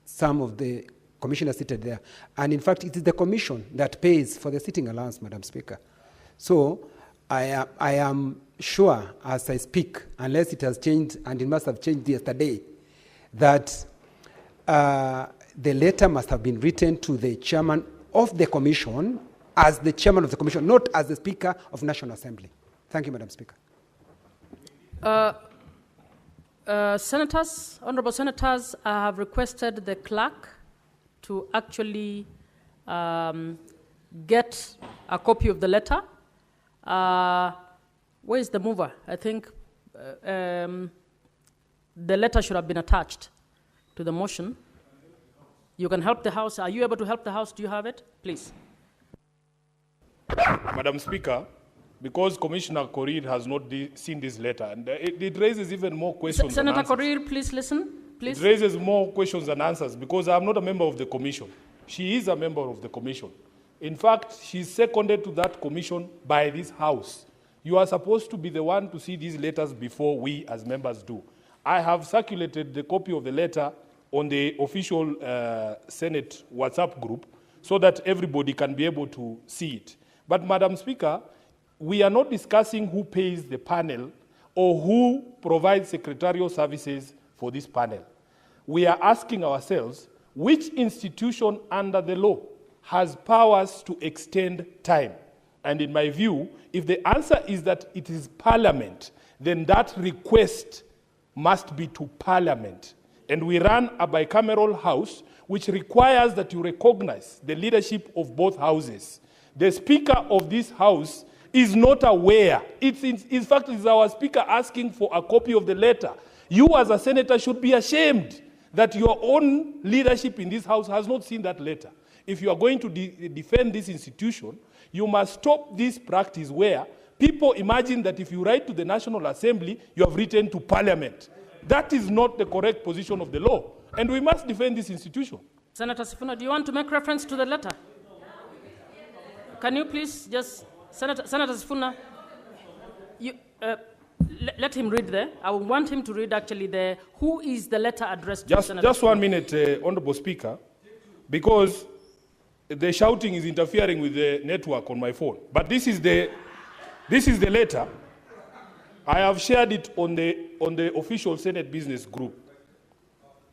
J: some of the commissioners seated there. And in fact, it is the commission that pays for the sitting allowance, Madam Speaker. So I am sure as I speak, unless it has changed, and it must have changed yesterday, that the letter must have been written to the chairman of the commission as the chairman of the commission, not as the Speaker of National Assembly. Thank you, Madam Speaker.
E: Senators, honorable senators, I have requested the clerk to actually get a copy of the letter. Where is the mover? I think the letter should have been attached to the motion. You can help the House. Are you able to help the House? Do you have it? Please.
A: Madam Speaker, because Commissioner Korir has not seen this letter, and it raises even more questions.
E: Senator Korir, please listen. Please.
A: It raises more questions than answers, because I'm not a member of the commission. She is a member of the commission. In fact, she's seconded to that commission by this House. You are supposed to be the one to see these letters before we as members do. I have circulated the copy of the letter on the official Senate WhatsApp group so that everybody can be able to see it. But, Madam Speaker, we are not discussing who pays the panel or who provides secretarial services for this panel. We are asking ourselves, which institution under the law has powers to extend time? And in my view, if the answer is that it is Parliament, then that request must be to Parliament. And we run a bicameral House, which requires that you recognize the leadership of both houses. The Speaker of this House is not aware. In fact, it's our Speaker asking for a copy of the letter. You as a senator should be ashamed that your own leadership in this House has not seen that letter. If you are going to defend this institution, you must stop this practice where people imagine that if you write to the National Assembly, you have written to Parliament. That is not the correct position of the law, and we must defend this institution.
E: Senator Sifuna, do you want to make reference to the letter? Can you please just, Senator Sifuna, let him read there. I want him to read actually who is the letter addressed to Senator
A: Just 1 minute, Honorable Speaker, because the shouting is interfering with the network on my phone. But this is the letter. I have shared it on the official Senate business group.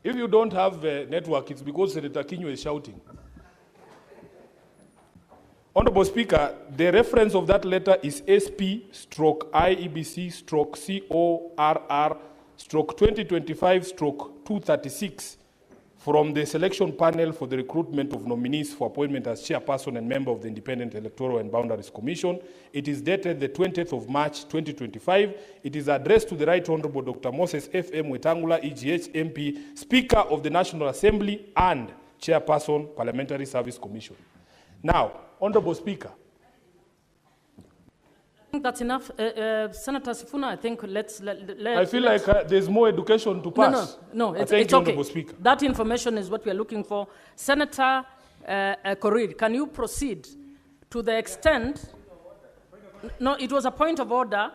A: If you don't have a network, it's because Senator Kinyo is shouting. Honorable Speaker, the reference of that letter is SP/IEBC/CORR/2025/236 from the selection panel for the recruitment of nominees for appointment as chairperson and member of the Independent Electoral and Boundaries Commission. It is dated the 20th of March, 2025. It is addressed to the Right Honorable Dr. Moses F.M. Wetangula, EGH MP, Speaker of the National Assembly and Chairperson, Parliamentary Service Commission. Now, Honorable Speaker.
E: I think that's enough. Senator Sifuna, I think
A: I feel like there's more education to pass.
E: No, it's
A: okay.
E: Honorable Speaker. That information is what we are looking for. Senator Korir, can you proceed to the extent? No, it was a point of order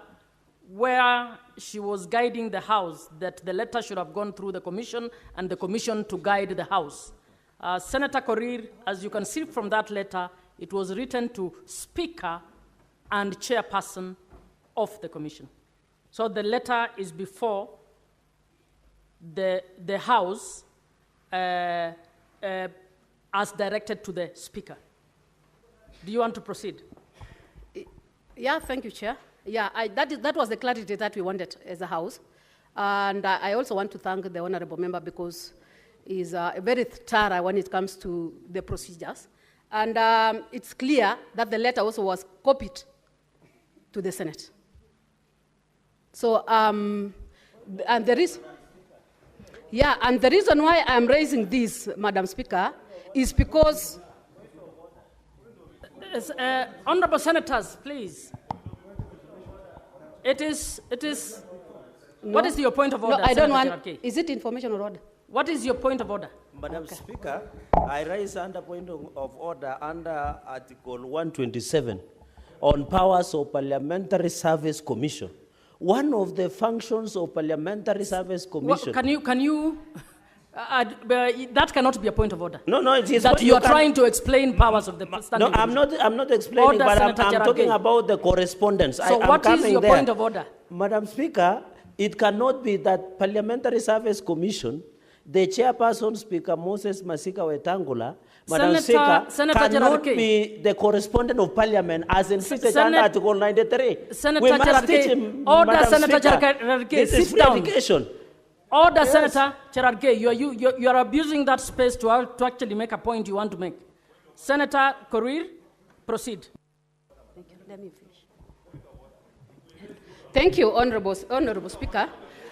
E: where she was guiding the House that the letter should have gone through the Commission and the Commission to guide the House. Senator Korir, as you can see from that letter, It was written to Speaker and Chairperson of the Commission. So the letter is before the House as directed to the Speaker. Do you want to proceed?
H: Yeah, thank you, Chair. Yeah, that was the clarity that we wanted as a House. And I also want to thank the Honorable Member because he's very thorough when it comes to the procedures. And it's clear that the letter also was copied to the Senate. So, and the reason why I'm raising this, Madam Speaker, is because...
E: Honorable Senators, please. It is... No, what is your point of order?
H: No, I don't want... Cherarkey? Is it information or order?
E: What is your point of order?
G: Madam Speaker, I raise under point of order under Article 127 on powers of Parliamentary Service Commission. One of the functions of Parliamentary Service Commission...
E: Well, can you that cannot be a point of order.
G: No, it is
E: that you are trying to explain powers of the standing.
G: No, I'm not explaining, but I'm talking about the correspondence.
E: So what is your point of order?
G: Madam Speaker, it cannot be that Parliamentary Service Commission, the chairperson, Speaker Moses Masika Wetangula, Madam Speaker, cannot be the correspondent of Parliament as insisted under Article 93.
E: Senator Cherarkey, order, Senator Cherarkey, sit down. Order, yes. Senator Cherarkey, you are abusing that space to actually make a point you want to make. Senator Korir, proceed.
H: Thank you. Let me finish. Thank you, Honorable Speaker.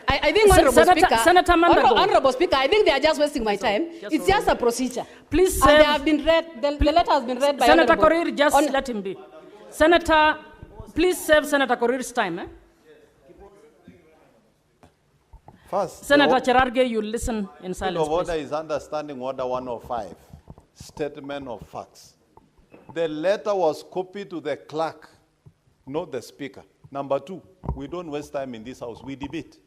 H: I think Honorable Speaker, I think they are just wasting my time. It's just a procedure.
E: Please,
H: and they have been read. The letter has been read by
E: Senator Korir. Just let him be. Senator, please save Senator Korir's time.
I: First,
E: Senator Cherarkey, you listen in silence.
I: The order is understanding Order 105, statement of facts. The letter was copied to the clerk, not the speaker. Number two, we don't waste time in this house. We debate.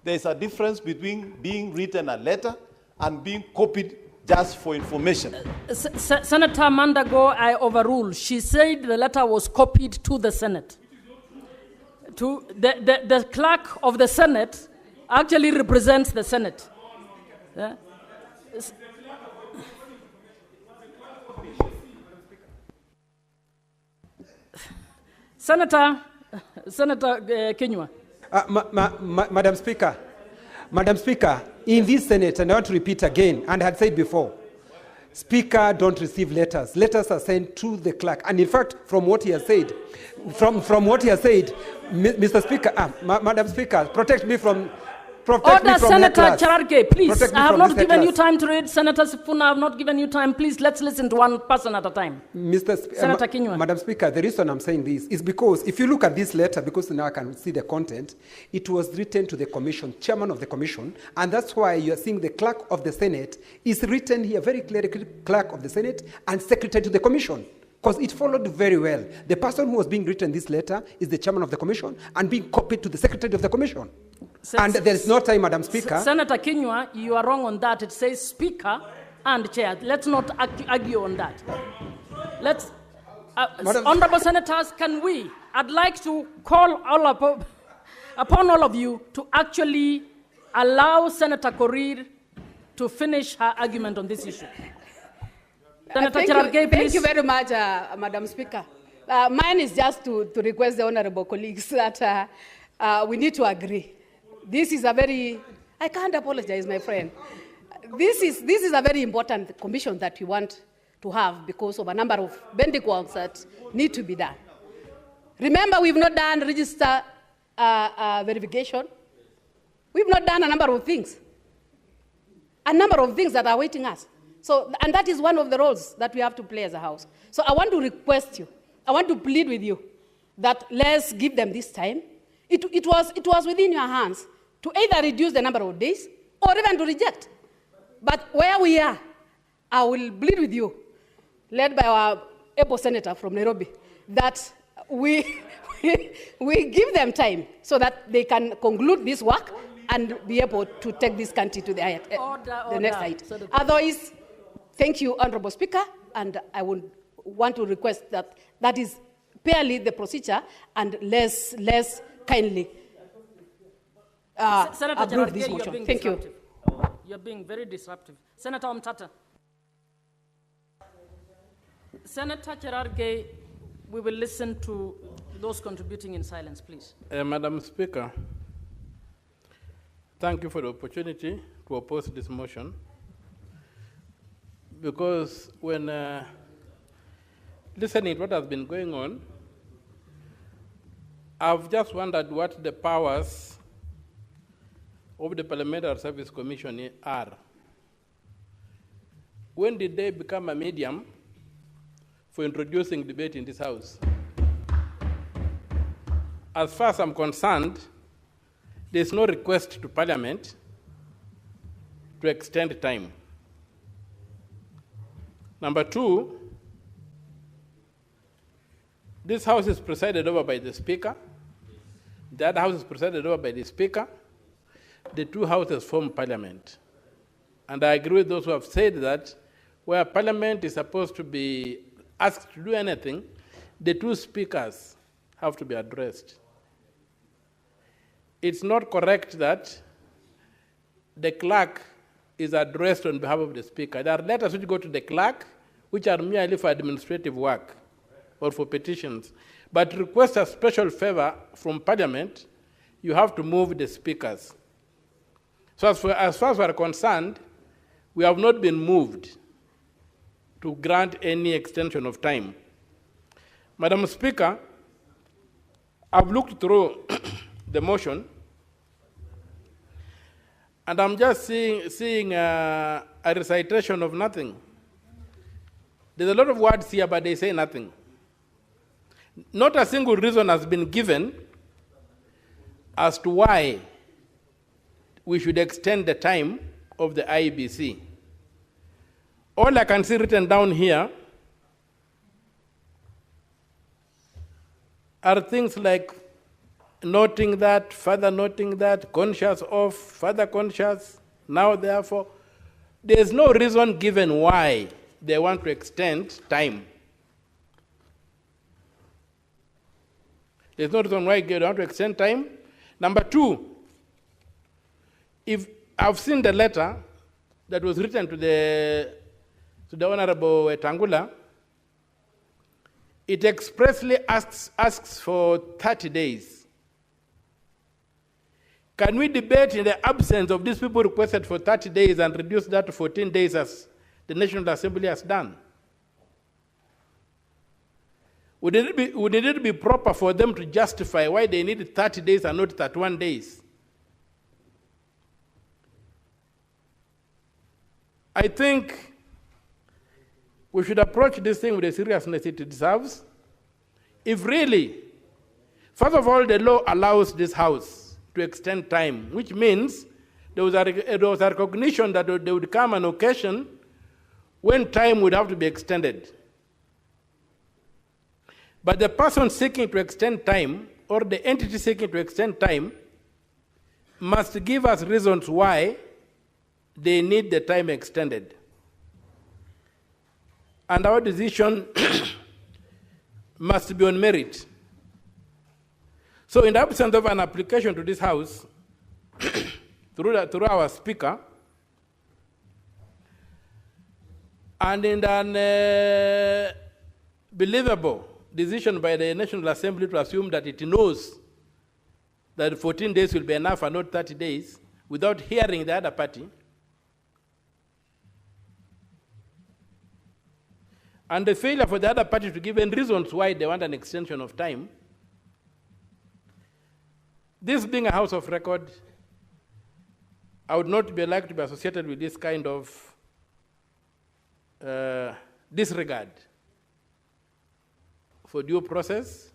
I: There's a difference between being written a letter and being copied just for information.
E: Senator Mandago, I overrule. She said the letter was copied to the Senate. To the clerk of the Senate actually represents the Senate. Yeah? Senator Kinyua.
J: Madam Speaker, in this Senate, and I want to repeat again, and I had said before, Speaker don't receive letters. Letters are sent to the clerk. And in fact, from what he has said, Mr. Speaker, Madam Speaker, protect me from
E: Order, Senator Cherarkey, please. I have not given you time to read. Senator Sifuna, I have not given you time. Please, let's listen to one person at a time. Senator Kinyua.
J: Madam Speaker, the reason I'm saying this is because if you look at this letter, because now I can see the content, it was written to the Commission, Chairman of the Commission, and that's why you are seeing the Clerk of the Senate is written here, very clearly, Clerk of the Senate and Secretary to the Commission. Because it followed very well. The person who was being written this letter is the Chairman of the Commission and being copied to the Secretary of the Commission. And there is no time, Madam Speaker.
E: Senator Kinyua, you are wrong on that. It says Speaker and Chair. Let's not argue on that. Let's, Honorable Senators, I'd like to call upon all of you to actually allow Senator Korir to finish her argument on this issue. Senator Cherarkey, please.
H: Thank you very much, Madam Speaker. Mine is just to request the honorable colleagues that we need to agree. This is a very, I can't apologize, my friend. This is a very important commission that we want to have because of a number of bending works that need to be done. Remember, we've not done register verification. We've not done a number of things. A number of things that are waiting us. So, and that is one of the roles that we have to play as a house. So I want to request you, I want to plead with you that let's give them this time. It was within your hands to either reduce the number of days or even to reject. But where we are, I will plead with you, led by our able senator from Nairobi, that we give them time so that they can conclude this work and be able to take this country to the next height. Otherwise, thank you, Honorable Speaker, and I will want to request that that is fairly the procedure and less kindly
E: Senator
H: approve this
E: Cherarkey,
H: motion.
E: you're being
H: Thank you.
E: disruptive. You're being very disruptive. Senator Omtata. Senator Cherarkey, we will listen to those contributing in silence, please.
K: Madam Speaker, thank you for the opportunity to oppose this motion. Because when listening to what has been going on, I've just wondered what the powers of the Parliamentary Service Commission are. When did they become a medium for introducing debate in this House? As far as I'm concerned, there's no request to Parliament to extend time. Number two, this House is presided over by the Speaker. The other House is presided over by the Speaker. The two houses form Parliament. And I agree with those who have said that where Parliament is supposed to be asked to do anything, the two speakers have to be addressed. It's not correct that the clerk is addressed on behalf of the Speaker. There are letters which go to the clerk, which are merely for administrative work or for petitions. But request a special favor from Parliament, you have to move the speakers. So as far as we are concerned, we have not been moved to grant any extension of time. Madam Speaker, I've looked through the motion, and I'm just seeing a recitation of nothing. There's a lot of words here, but they say nothing. Not a single reason has been given as to why we should extend the time of the IEBC. All I can see written down here are things like noting that, further noting that, conscious of, further conscious, now therefore. There's no reason given why they want to extend time. There's no reason why they want to extend time. Number two, if I've seen the letter that was written to the Honorable Tangula, it expressly asks for 30 days. Can we debate in the absence of these people requested for 30 days and reduce that to 14 days as the National Assembly has done? Would it be proper for them to justify why they need 30 days and not 31 days? I think we should approach this thing with the seriousness it deserves. If really, first of all, the law allows this House to extend time, which means there was a recognition that there would come an occasion when time would have to be extended. But the person seeking to extend time, or the entity seeking to extend time, must give us reasons why they need the time extended. And our decision must be on merit. So in the absence of an application to this House, through our Speaker, and in an believable decision by the National Assembly to assume that it knows that 14 days will be enough and not 30 days, without hearing the other party, and the failure for the other party to give any reasons why they want an extension of time, this being a House of record, I would not be like to be associated with this kind of disregard for due process,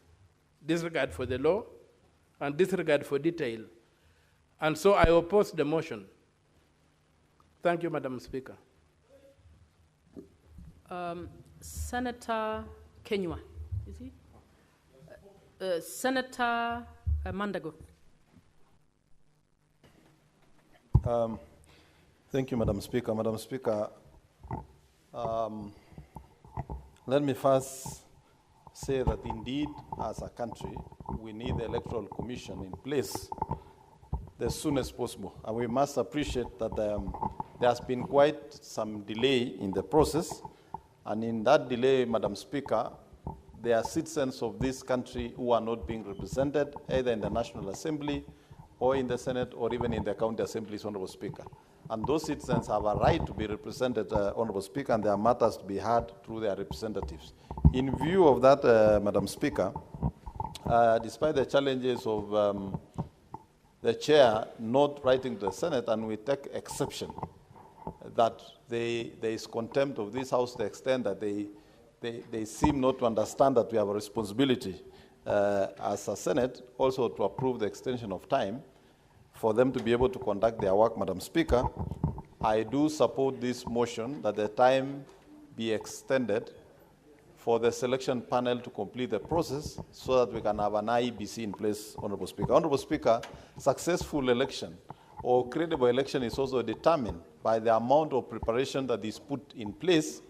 K: disregard for the law, and disregard for detail. And so I oppose the motion. Thank you, Madam Speaker.
E: Senator Kenywa, is he? Senator Mandago.
I: Thank you, Madam Speaker. Madam Speaker, Let me first say that indeed, as a country, we need the Electoral Commission in place as soon as possible. And we must appreciate that there has been quite some delay in the process. And in that delay, Madam Speaker, there are citizens of this country who are not being represented, either in the National Assembly or in the Senate or even in the county assemblies, Honorable Speaker. And those citizens have a right to be represented, Honorable Speaker, and their matters to be heard through their representatives. In view of that, Madam Speaker, despite the challenges of the chair not writing to the Senate, and we take exception that there is contempt of this House to the extent that they seem not to understand that we have a responsibility as a Senate also to approve the extension of time for them to be able to conduct their work, Madam Speaker. I do support this motion that the time be extended for the selection panel to complete the process so that we can have an IEBC in place, Honorable Speaker. Honorable Speaker, successful election or credible election is also determined by the amount of preparation that is put in place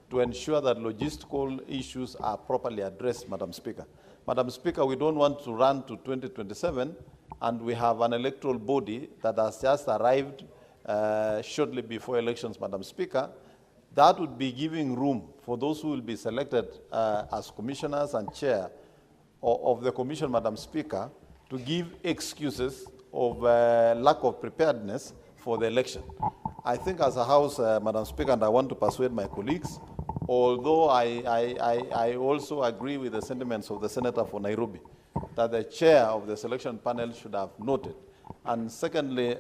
I: to ensure that logistical issues are properly addressed, Madam Speaker. Madam Speaker, we don't want to run to 2027 and we have an electoral body that has just arrived shortly before elections, Madam Speaker. That would be giving room for those who will be selected as commissioners and chair of the commission, Madam Speaker, to give excuses of lack of preparedness for the election. I think as a House, Madam Speaker, and I want to persuade my colleagues, although I also agree with the sentiments of the Senator for Nairobi, that the chair of the selection panel should have noted. And secondly,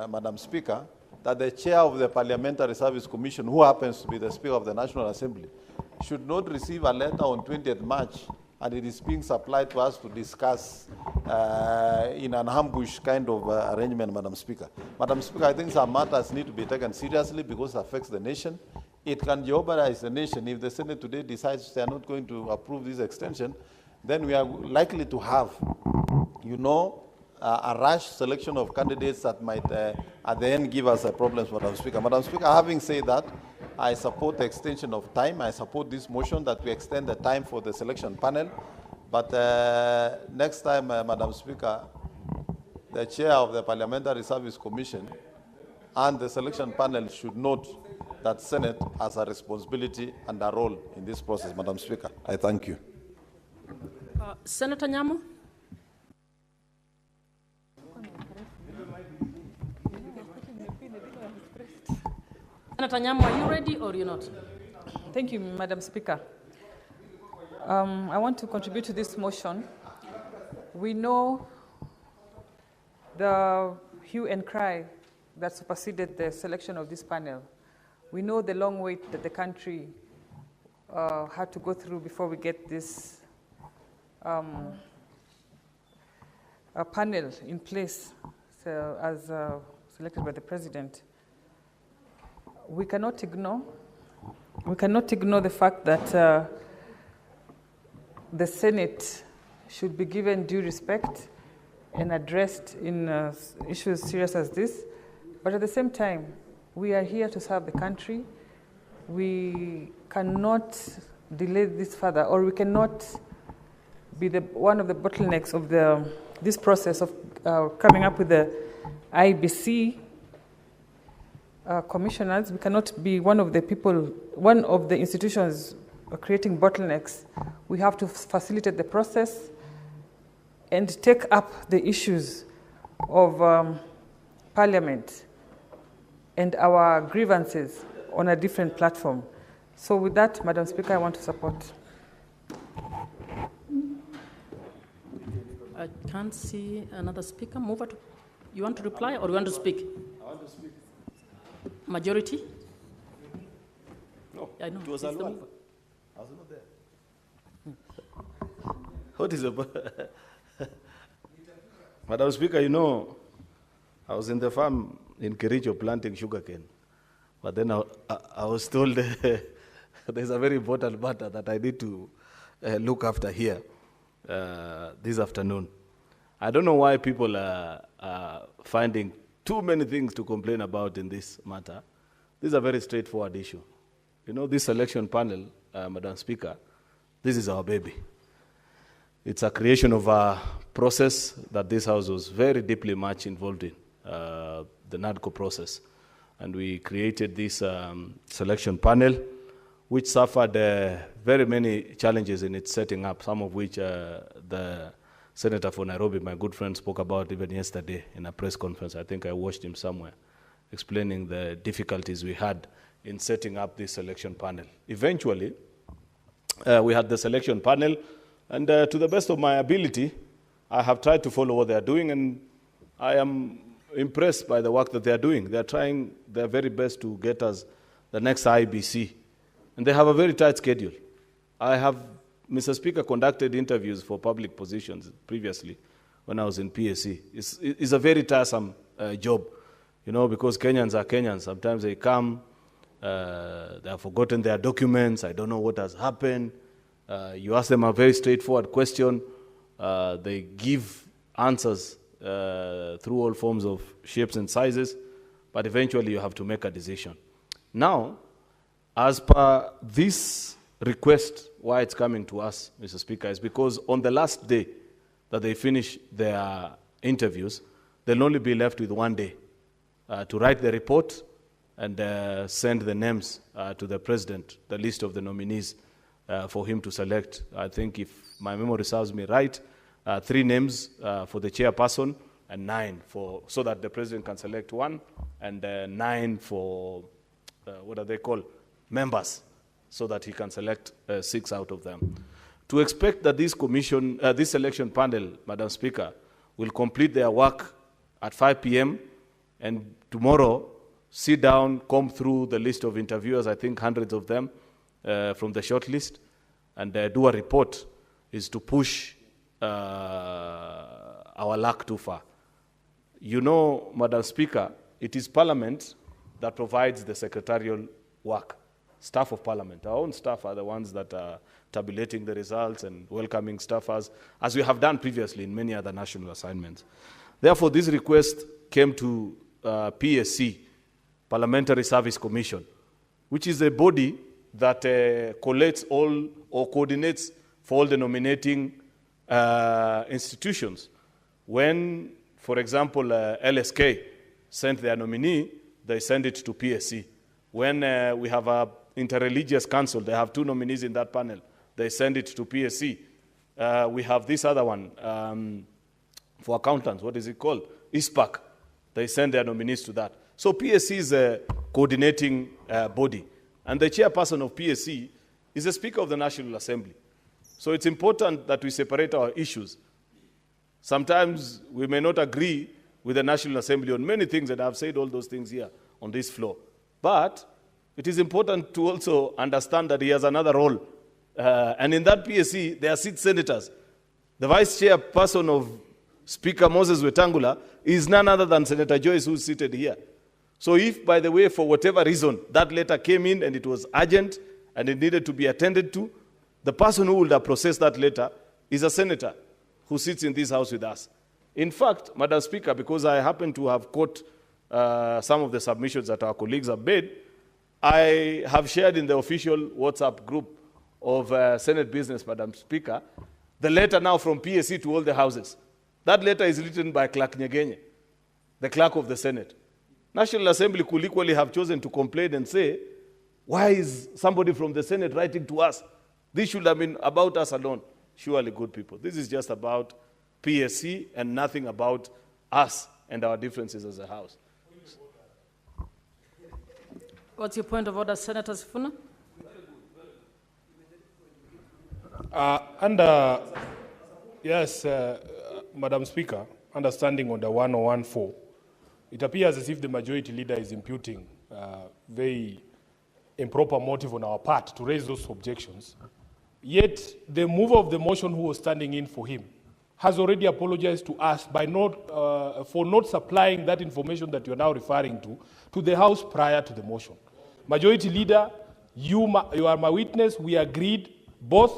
I: Madam Speaker, that the chair of the Parliamentary Service Commission, who happens to be the Speaker of the National Assembly, should not receive a letter on 20th March, and it is being supplied to us to discuss in an ambush kind of arrangement, Madam Speaker. Madam Speaker, I think some matters need to be taken seriously because it affects the nation. It can jeopardize the nation. If the Senate today decides they are not going to approve this extension, then we are likely to have, a rash selection of candidates that might, at the end, give us problems, Madam Speaker. Madam Speaker, having said that, I support the extension of time. I support this motion that we extend the time for the selection panel. But next time, Madam Speaker, the chair of the Parliamentary Service Commission and the selection panel should note that Senate has a responsibility and a role in this process, Madam Speaker. I thank you.
E: Senator Nyamo. Senator Nyamo, are you ready or you're not?
L: Thank you, Madam Speaker. I want to contribute to this motion. We know the hue and cry that superseded the selection of this panel. We know the long wait that the country had to go through before we get this panel in place as selected by the President. We cannot ignore the fact that the Senate should be given due respect and addressed in issues serious as this. But at the same time, we are here to serve the country. We cannot delay this further, or we cannot be one of the bottlenecks of this process of coming up with the IEBC commissioners. We cannot be one of the institutions creating bottlenecks. We have to facilitate the process and take up the issues of Parliament and our grievances on a different platform. So with that, Madam Speaker, I want to support.
E: I can't see another speaker. Move it. You want to reply or you want to speak?
M: I want to speak.
E: Majority?
M: No,
E: I know.
M: it was
E: It's the
M: Alwan.
E: mover.
M: I was not there. What is the Madam Speaker, I was in the farm in Kericho planting sugarcane. But then I was told there's a very important matter that I need to look after here this afternoon. I don't know why people are finding too many things to complain about in this matter. This is a very straightforward issue. This selection panel Madam Speaker, this is our baby. It's a creation of a process that this House was very deeply much involved in, the NADCO process. And we created this selection panel, which suffered very many challenges in its setting up, some of which the Senator for Nairobi, my good friend, spoke about even yesterday in a press conference. I think I watched him somewhere, explaining the difficulties we had in setting up this selection panel. Eventually, we had the selection panel, and to the best of my ability, I have tried to follow what they are doing, and I am impressed by the work that they are doing. They are trying their very best to get us the next IEBC, and they have a very tight schedule. I have, Mr. Speaker, conducted interviews for public positions previously when I was in PSC. It's a very tiresome job, you know, because Kenyans are Kenyans. Sometimes they come, they have forgotten their documents, I don't know what has happened. You ask them a very straightforward question, they give answers through all forms of shapes and sizes, but eventually you have to make a decision. Now, as per this request, why it's coming to us, Mr. Speaker, is because on the last day that they finish their interviews, they'll only be left with 1 day to write the report and send the names to the president, the list of the nominees for him to select. I think if my memory serves me right, 3 names for the chairperson and 9 so that the president can select 1, and 9 for, what are they called, members, so that he can select 6 out of them. To expect that this commission, this selection panel, Madam Speaker, will complete their work at 5 p.m. and tomorrow sit down, comb through the list of interviewers, I think hundreds of them, from the short list, and do a report, is to push our luck too far. You know, Madam Speaker, it is Parliament that provides the secretarial work. Staff of Parliament, our own staff are the ones that are tabulating the results and welcoming staffers, as we have done previously in many other national assignments. Therefore, this request came to PSC, Parliamentary Service Commission, which is a body that collates all or coordinates for all the nominating institutions. When, for example, LSK sent their nominee, they send it to PSC. When we have a interreligious council, they have 2 nominees in that panel, they send it to PSC. We have this other one for accountants, what is it called? ISPAC. They send their nominees to that. So PSC is a coordinating body. And the chairperson of PSC is the Speaker of the National Assembly. So it's important that we separate our issues. Sometimes we may not agree with the National Assembly on many things, and I've said all those things here on this floor. But it is important to also understand that he has another role. And in that PSC, there are 6 senators. The vice chairperson of Speaker Moses Wetangula is none other than Senator Joyce, who's seated here. So if, by the way, for whatever reason, that letter came in and it was urgent and it needed to be attended to, the person who would have processed that letter is a senator who sits in this house with us. In fact, Madam Speaker, because I happen to have caught some of the submissions that our colleagues have made, I have shared in the official WhatsApp group of Senate Business, Madam Speaker, the letter now from PSC to all the houses. That letter is written by Clerk Nyegenye, the clerk of the Senate. National Assembly could equally have chosen to complain and say, why is somebody from the Senate writing to us? This should have been about us alone. Surely, good people, this is just about PSC and nothing about us and our differences as a House.
E: What's your point of order, Senator Sifuna?
A: Yes, Madam Speaker, understanding on the 1014, it appears as if the majority leader is imputing very improper motive on our part to raise those objections. Yet, the mover of the motion who was standing in for him has already apologized to us by for not supplying that information that you're now referring to the House prior to the motion. Majority Leader, you are my witness. We agreed, both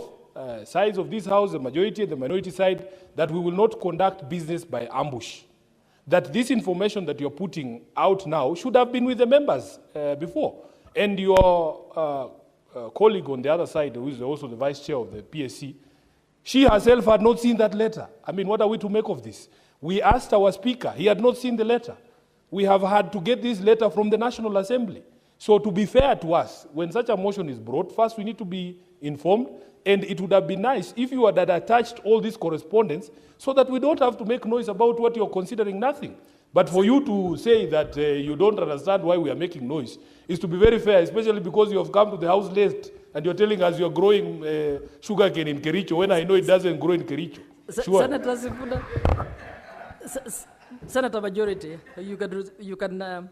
A: sides of this House, the majority and the minority side, that we will not conduct business by ambush. That this information that you're putting out now should have been with the members before. And your
N: colleague on the other side, who is also the vice chair of the PSC, she herself had not seen that letter. I mean, what are we to make of this? We asked our speaker, he had not seen the letter. We have had to get this letter from the National Assembly. So to be fair to us, when such a motion is brought, first we need to be informed, and it would have been nice if you had attached all this correspondence so that we don't have to make noise about what you're considering nothing. But for you to say that you don't understand why we are making noise is to be very fair, especially because you have come to the House late and you're telling us you're growing sugarcane in Kericho when I know it doesn't grow in Kericho. Sure.
E: Senator Sifuna, Senator Majority, you can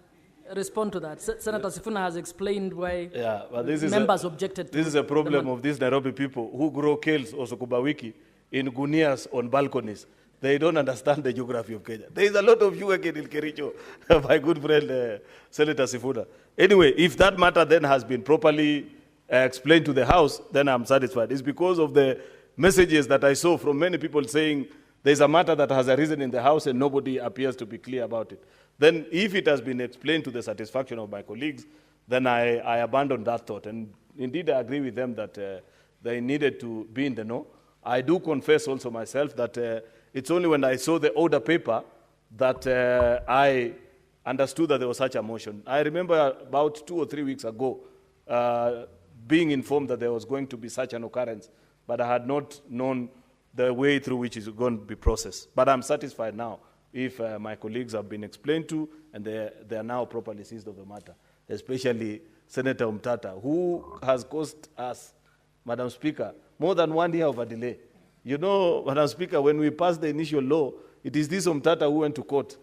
E: respond to that. Senator Sifuna has explained why
M: but this is
E: members objected.
M: This is a problem of these Nairobi people who grow kales or sukubawiki in gunias on balconies. They don't understand the geography of Kenya. There is a lot of sugarcane in Kericho, my good friend Senator Sifuna. Anyway, if that matter then has been properly explained to the House, then I'm satisfied. It's because of the messages that I saw from many people saying there's a matter that has arisen in the House and nobody appears to be clear about it. Then if it has been explained to the satisfaction of my colleagues, then I abandon that thought. And indeed, I agree with them that they needed to be in the know. I do confess also myself that it's only when I saw the order paper that I understood that there was such a motion. I remember about 2 or 3 weeks ago being informed that there was going to be such an occurrence, but I had not known the way through which it's going to be processed. But I'm satisfied now if my colleagues have been explained to and they are now properly seized of the matter, especially Senator Umtata, who has cost us, Madam Speaker, more than 1 year of a delay. You know, Madam Speaker, when we passed the initial law, it is this Umtata who went to court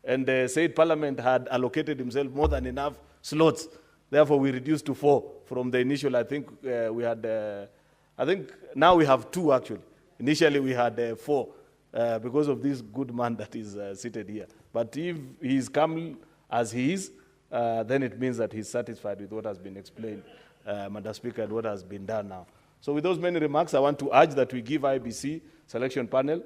M: and said Parliament had allocated himself more than enough slots. Therefore, we reduced to 4 from the initial. I think we had, I think now we have 2 actually. Initially, we had 4 because of this good man that is seated here. But if he's come as he is, then it means that he's satisfied with what has been explained, Madam Speaker, and what has been done now. So with those many remarks, I want to urge that we give IEBC selection panel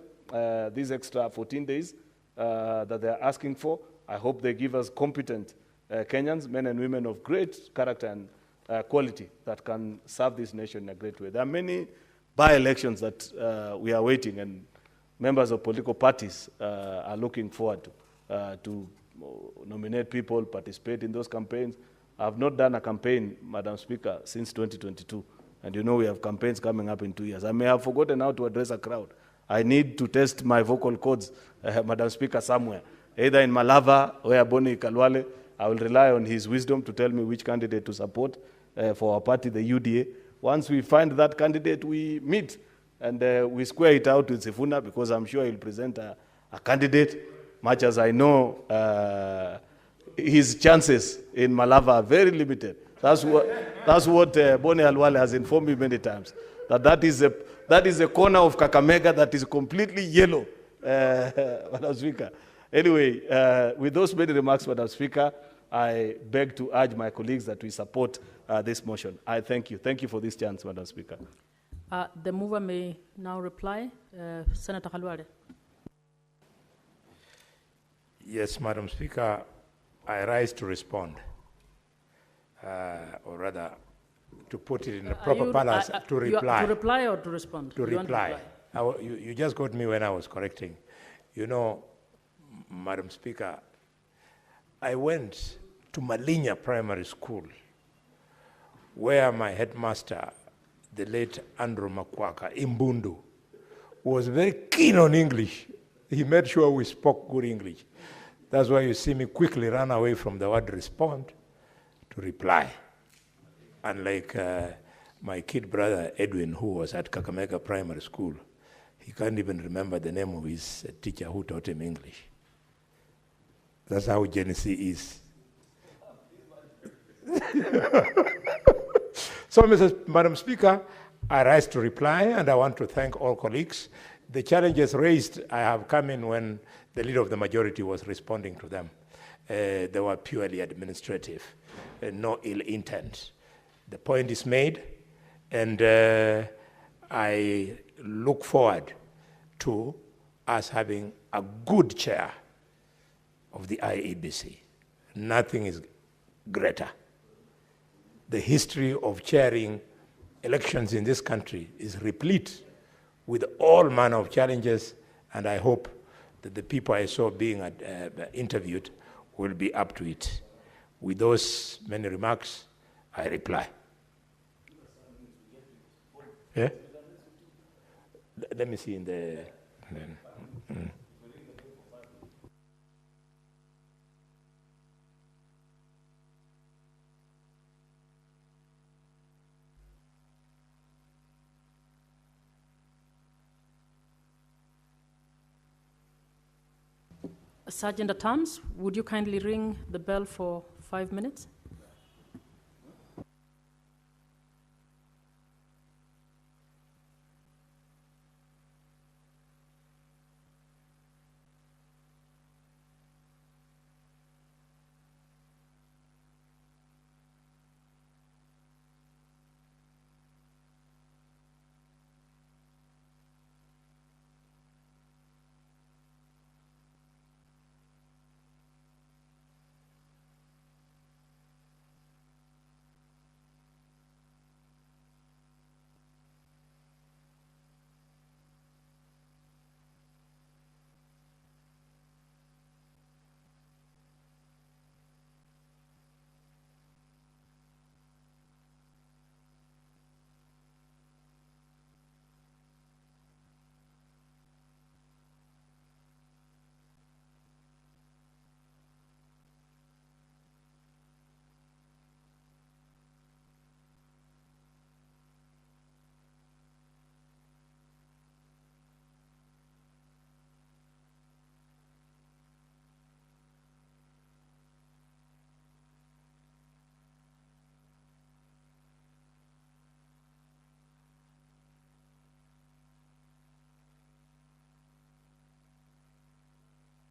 M: these extra 14 days that they're asking for. I hope they give us competent Kenyans, men and women of great character and quality that can serve this nation in a great way. There are many by-elections that we are waiting, and members of political parties are looking forward to nominate people, participate in those campaigns. I have not done a campaign, Madam Speaker, since 2022. And you know we have campaigns coming up in 2 years. I may have forgotten how to address a crowd. I need to test my vocal cords, Madam Speaker, somewhere. Either in Malava or Boni Kalwale. I will rely on his wisdom to tell me which candidate to support for our party, the UDA. Once we find that candidate, we meet and we square it out with Sifuna, because I'm sure he'll present a candidate. Much as I know his chances in Malava are very limited. That's what Boni Alwale has informed me many times. That is a corner of Kakamega that is completely yellow, Madam Speaker. Anyway, with those many remarks, Madam Speaker, I beg to urge my colleagues that we support this motion. I thank you. Thank you for this chance, Madam Speaker.
E: The mover may now reply. Senator Khalwale.
A: Yes, Madam Speaker, I rise to respond. Or rather, to put it in the proper balance, to reply.
E: To reply or to respond?
A: To reply. You just got me when I was correcting. You know, Madam Speaker, I went to Malinya Primary School, where my headmaster, the late Andrew Makwaka, Imbundu, was very keen on English. He made sure we spoke good English. That's why you see me quickly run away from the word respond to reply. Unlike my kid brother Edwin, who was at Kakamega Primary School, he can't even remember the name of his teacher who taught him English. That's how Gen Z is. So, Madam Speaker, I rise to reply, and I want to thank all colleagues. The challenges raised, I have come in when the leader of the majority was responding to them. They were purely administrative, no ill intent. The point is made, and I look forward to us having a good chair of the IEBC. Nothing is greater the history of chairing elections in this country is replete with all manner of challenges, and I hope that the people I saw being interviewed will be up to it. With those many remarks, I reply. Yeah? Let me see in the...
E: Sergeant at Arms, would you kindly ring the bell for 5 minutes?